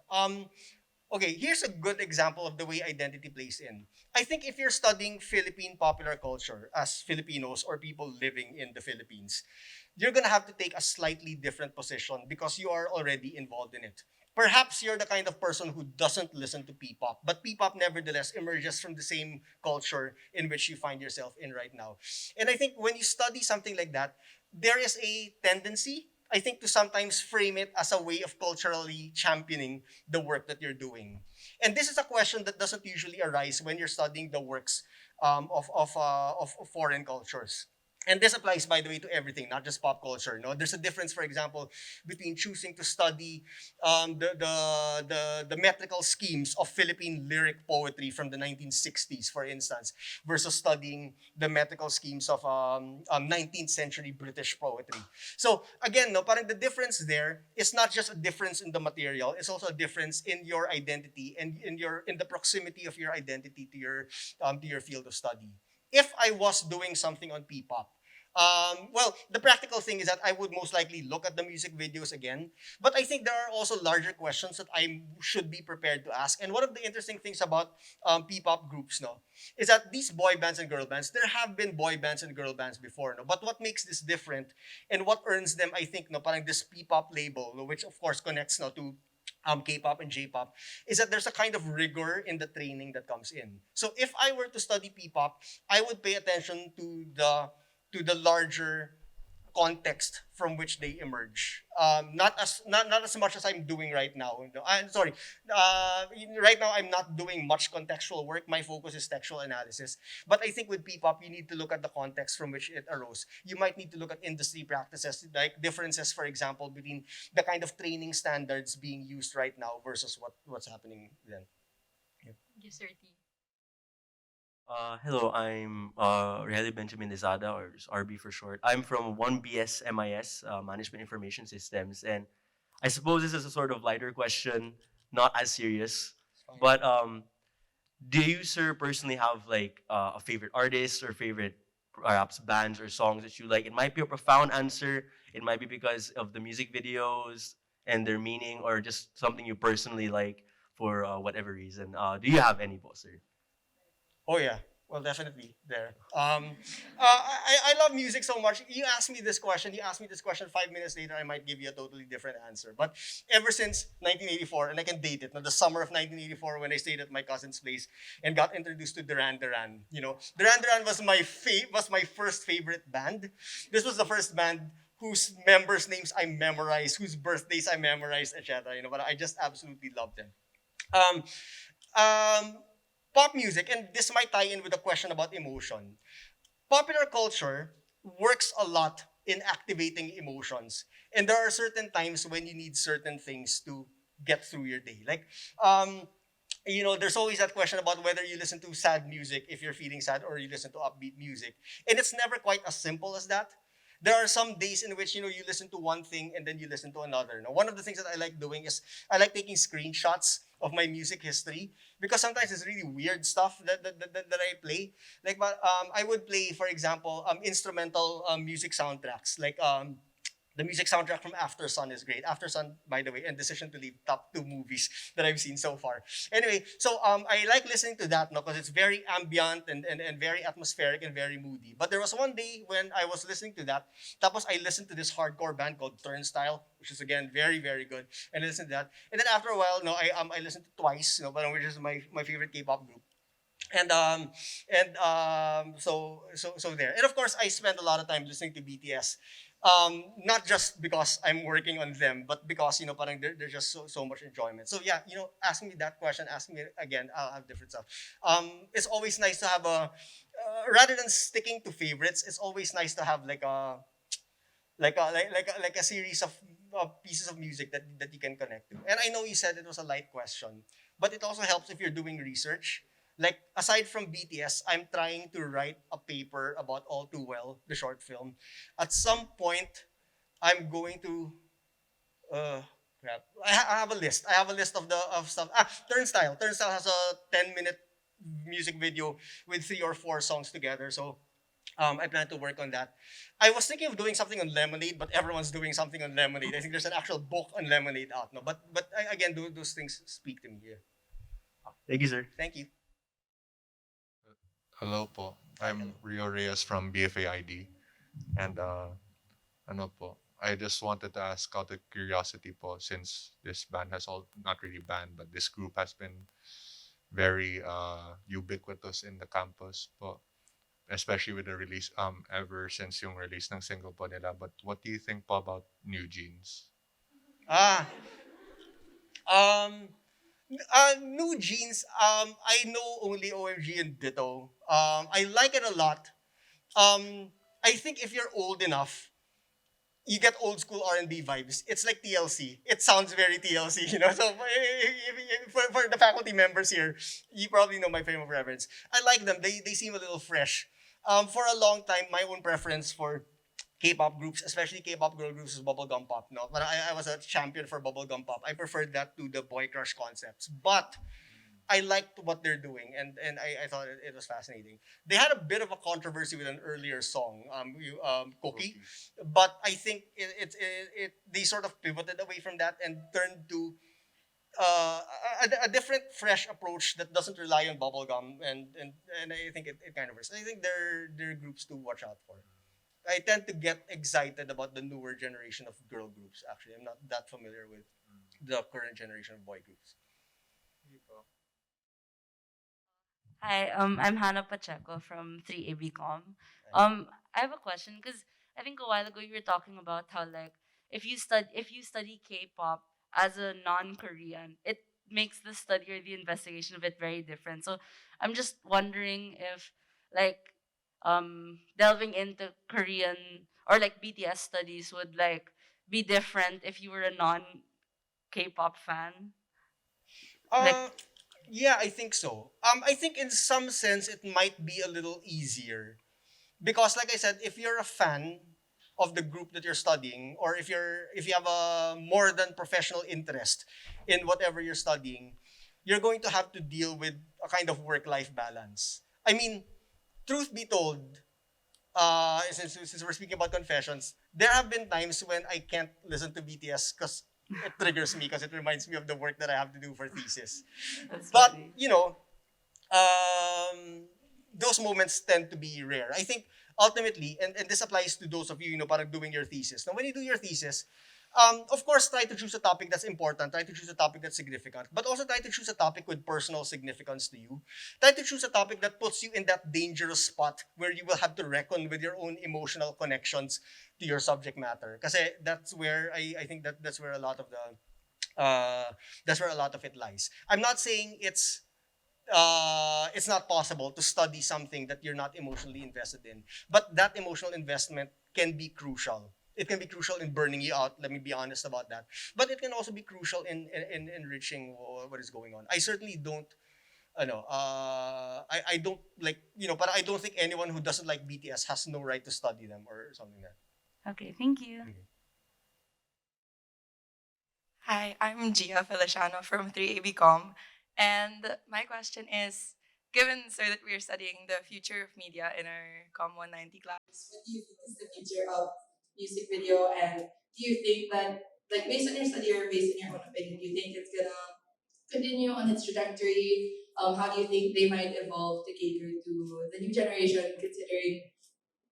C: Okay, here's a good example of the way identity plays in. I think if you're studying Philippine popular culture as Filipinos or people living in the Philippines, you're gonna have to take a slightly different position because you are already involved in it. Perhaps you're the kind of person who doesn't listen to P-pop, but P-pop nevertheless emerges from the same culture in which you find yourself in right now. And I think when you study something like that, there is a tendency, I think, to sometimes frame it as a way of culturally championing the work that you're doing. And this is a question that doesn't usually arise when you're studying the works of foreign cultures. And this applies, by the way, to everything, not just pop culture. No, there's a difference, for example, between choosing to study the metrical schemes of Philippine lyric poetry from the 1960s, for instance, versus studying the metrical schemes of 19th century British poetry. So again, no, parang the difference there is not just a difference in the material; it's also a difference in your identity and in the proximity of your identity to your field of study. If I was doing something on P-pop, well, the practical thing is that I would most likely look at the music videos again. But I think there are also larger questions that I should be prepared to ask. And one of the interesting things about P-pop groups, no, is that these boy bands and girl bands, there have been boy bands and girl bands before, no. But what makes this different, and what earns them, I think, no, parang this P-pop label, no, which of course connects, no, to K-pop and J-pop, is that there's a kind of rigor in the training that comes in. So if I were to study P-pop, I would pay attention to the larger context from which they emerge. Not as much as I'm doing right now. No, I'm sorry. Right now I'm not doing much contextual work. My focus is textual analysis. But I think with P-pop, you need to look at the context from which it arose. You might need to look at industry practices, like differences, for example, between the kind of training standards being used right now versus what's happening then.
H: Thank you, Sir T.
I: Hello, I'm Relly Benjamin Lizada, or just RB for short. I'm from 1BS MIS, Management Information Systems, and I suppose this is a sort of lighter question, not as serious.
C: It's fine.
I: But do you, sir, personally have like a favorite artist or favorite perhaps bands or songs that you like? It might be a profound answer. It might be because of the music videos and their meaning, or just something you personally like for whatever reason. Do you have any, boss, sir?
C: Oh yeah. Well, definitely there. I love music so much. You ask me this question. You ask me this question 5 minutes later, I might give you a totally different answer. But ever since 1984, and I can date it, the summer of 1984, when I stayed at my cousin's place and got introduced to Duran Duran. Duran Duran was my first favorite band. This was the first band whose members' names I memorized, whose birthdays I memorized, etc. But I just absolutely loved them. Um, um, pop music, and this might tie in with the question about emotion. Popular culture works a lot in activating emotions. And there are certain times when you need certain things to get through your day. Like, um, there's always that question about whether you listen to sad music if you're feeling sad or you listen to upbeat music. And it's never quite as simple as that. There are some days in which, you listen to one thing and then you listen to another. Now, one of the things that I like doing is I like taking screenshots of my music history because sometimes it's really weird stuff that I play. Like, I would play, for example, instrumental music soundtracks. Like, the music soundtrack from After Sun is great. After Sun, by the way, and Decision to Leave, top two movies that I've seen so far. Anyway, so I like listening to that no, because it's very ambient and very atmospheric and very moody. But there was one day when I was listening to that, tapos I listened to this hardcore band called Turnstile, which is again very, very good. And I listened to that. And then after a while, no, I listened to Twice, which is my favorite K-pop group. And there, and of course I spend a lot of time listening to BTS, not just because I'm working on them, but because parang there's just so much enjoyment. So yeah, asking me that question, asking me again, I'll have different stuff. It's always nice to have a rather than sticking to favorites, it's always nice to have like a series of pieces of music that you can connect to. And I know you said it was a light question, but it also helps if you're doing research. Like aside from BTS, I'm trying to write a paper about All Too Well, the short film. At some point, I'm going to uh crap. I have a list. I have a list of stuff. Turnstile. Turnstile has a 10-minute music video with 3 or 4 songs together. So I plan to work on that. I was thinking of doing something on Lemonade, but everyone's doing something on Lemonade. I think there's an actual book on Lemonade out. No, but again, those things speak to me. Yeah.
I: Thank you, sir.
C: Thank you.
J: Hello po. I'm Rio Reyes from BFA ID. And ano po, I just wanted to ask out of curiosity po, since this band has all, not really band, but this group has been very ubiquitous in the campus po, especially with the release, ever since yung release ng single po nila. But what do you think po about New Jeans?
C: Ah, um, New Jeans. I know only OMG and Ditto. I like it a lot. I think if you're old enough, you get old school R&B vibes. It's like TLC. It sounds very TLC, So for the faculty members here, you probably know my frame of reference. I like them. They seem a little fresh. For a long time, my own preference for K-pop groups, especially K-pop girl groups, is bubblegum pop. No, but I was a champion for bubblegum pop. I preferred that to the boy crush concepts. But I liked what they're doing, and I thought it was fascinating. They had a bit of a controversy with an earlier song, Cookie, but I think they sort of pivoted away from that and turned to a different, fresh approach that doesn't rely on bubblegum, and I think it kind of works. I think they're groups to watch out for. I tend to get excited about the newer generation of girl groups. Actually, I'm not that familiar with the current generation of boy groups.
G: Hi, I'm Hannah Pacheco from 3AB Comm. I have a question because I think a while ago you were talking about how like if you study K-pop as a non-Korean, it makes the study or the investigation of it very different. So I'm just wondering if like delving into Korean or like BTS studies would like be different if you were a non K-pop fan. Like
C: Uh, yeah, I think so. I think in some sense it might be a little easier because, like I said, if you're a fan of the group that you're studying, or if you have a more than professional interest in whatever you're studying, you're going to have to deal with a kind of work-life balance. I mean, truth be told, since we're speaking about confessions, there have been times when I can't listen to BTS because it triggers me because it reminds me of the work that I have to do for thesis.
G: that's
C: But
G: funny.
C: those moments tend to be rare. I think ultimately, and this applies to those of you, parang doing your thesis. Now, when you do your thesis, of course, try to choose a topic that's important. Try to choose a topic that's significant. But also try to choose a topic with personal significance to you. Try to choose a topic that puts you in that dangerous spot where you will have to reckon with your own emotional connections to your subject matter. Because that's where I think that's where a lot of the that's where a lot of it lies. I'm not saying it's it's not possible to study something that you're not emotionally invested in. But that emotional investment can be crucial. It can be crucial in burning you out. Let me be honest about that. But it can also be crucial in enriching what is going on. I certainly don't. I don't like but I don't think anyone who doesn't like BTS has no right to study them or something like that.
K: Okay, thank you.
C: Okay.
L: Hi, I'm Gia Feliciano from 3AB Comm. And my question is, given, sir, that we are studying the future of media in our Comm 190 class,
M: What do you think is the future of music video? And do you think that, like, based on your study or based on your own opinion, do you think it's gonna continue on its trajectory? How do you think they might evolve to cater to the new generation, considering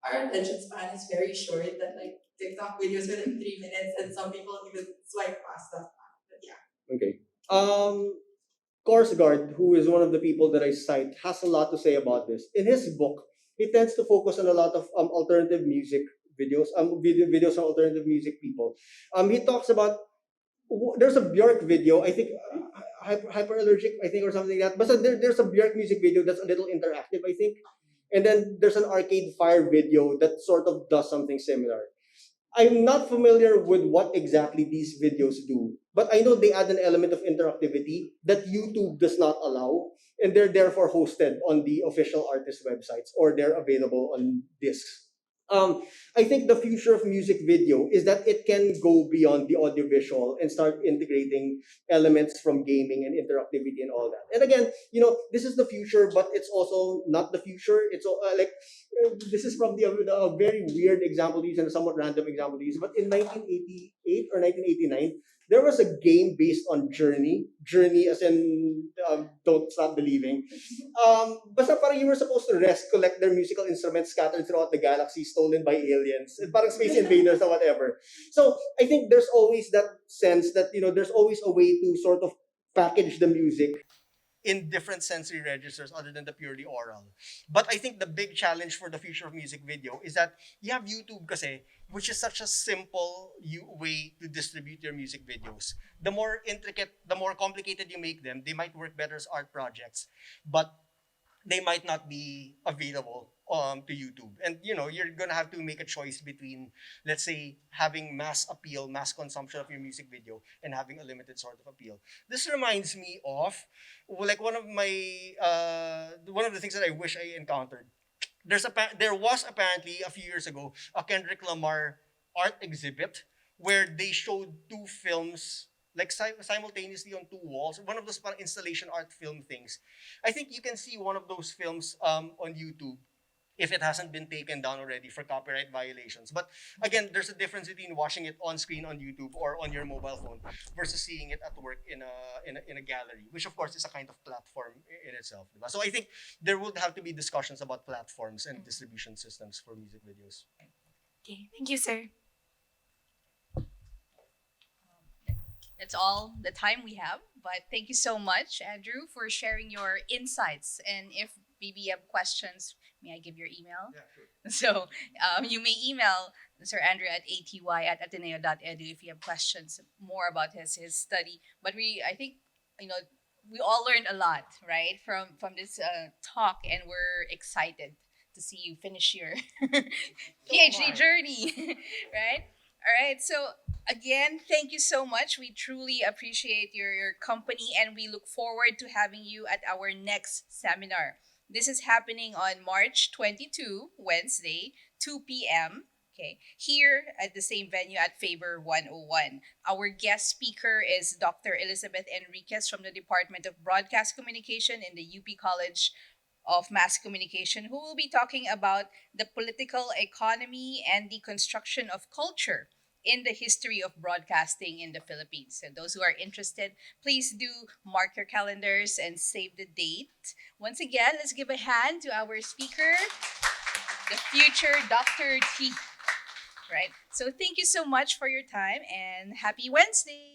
M: our attention span is very short, that like TikTok videos within 3 minutes, and some people even swipe past that. But yeah. Okay. Course Guard, who is one of the people that I cite, has a lot to say about this. In his book, he tends to focus on a lot of alternative music videos, videos on alternative music people. He talks about there's a Björk video, I think, hyperallergic, I think, or something like that. But so there's a Björk music video that's a little interactive, I think, and then there's an Arcade Fire video that sort of does something similar. I'm not familiar with what exactly these videos do, but I know they add an element of interactivity that YouTube does not allow, and they're therefore hosted on the official artist websites or they're available on discs. Um, I think the future of music video is that it can go beyond the audiovisual and start integrating elements from gaming and interactivity and all that. And again, this is the future, but it's also not the future. It's like this is probably a very weird example to use and a somewhat random example to use. But in 1988 or 1989, there was a game based on Journey as in Don't Stop Believing. Basta parang you were supposed to collect their musical instruments scattered throughout the galaxy, stolen by aliens, and parang space invaders or whatever. So I think there's always that sense that there's always a way to sort of package the music in different sensory registers other than the purely oral. But I think the big challenge for the future of music video is that you have YouTube kasi, which is such a simple way to distribute your music videos. The more intricate, the more complicated you make them, they might work better as art projects, but they might not be available to YouTube. And you're gonna have to make a choice between, let's say, having mass appeal, mass consumption of your music video, and having a limited sort of appeal. This reminds me of like one of the things that I wish I encountered. There was apparently a few years ago a Kendrick Lamar art exhibit where they showed two films like simultaneously on two walls. One of those parang installation art film things. I think you can see one of those films on YouTube if it hasn't been taken down already for copyright violations. But again, there's a difference between watching it on screen on YouTube or on your mobile phone versus seeing it at work in a gallery, which of course is a kind of platform in itself. Diba? So I think there would have to be discussions about platforms and distribution systems for music videos.
L: okay, thank you, sir.
A: That's all the time we have. But thank you so much, Andrew, for sharing your insights. And if maybe you have questions, may I give your email?
C: Yeah, sure.
A: So you may email Sir Andrew at aty@ateneo.edu if you have questions more about his study. But I think, we all learned a lot, right, from this talk, and we're excited to see you finish your PhD journey, right? All right. So again, thank you so much. We truly appreciate your company, and we look forward to having you at our next seminar. This is happening on March 22, Wednesday, 2 p.m. Okay, here at the same venue at Faber 101. Our guest speaker is Dr. Elizabeth Enriquez from the Department of Broadcast Communication in the UP College of Mass Communication, who will be talking about the political economy and the construction of culture in the history of broadcasting in the Philippines. So those who are interested, please do mark your calendars and save the date. Once again, let's give a hand to our speaker, the future Dr. T. Right? So thank you so much for your time, and happy Wednesday.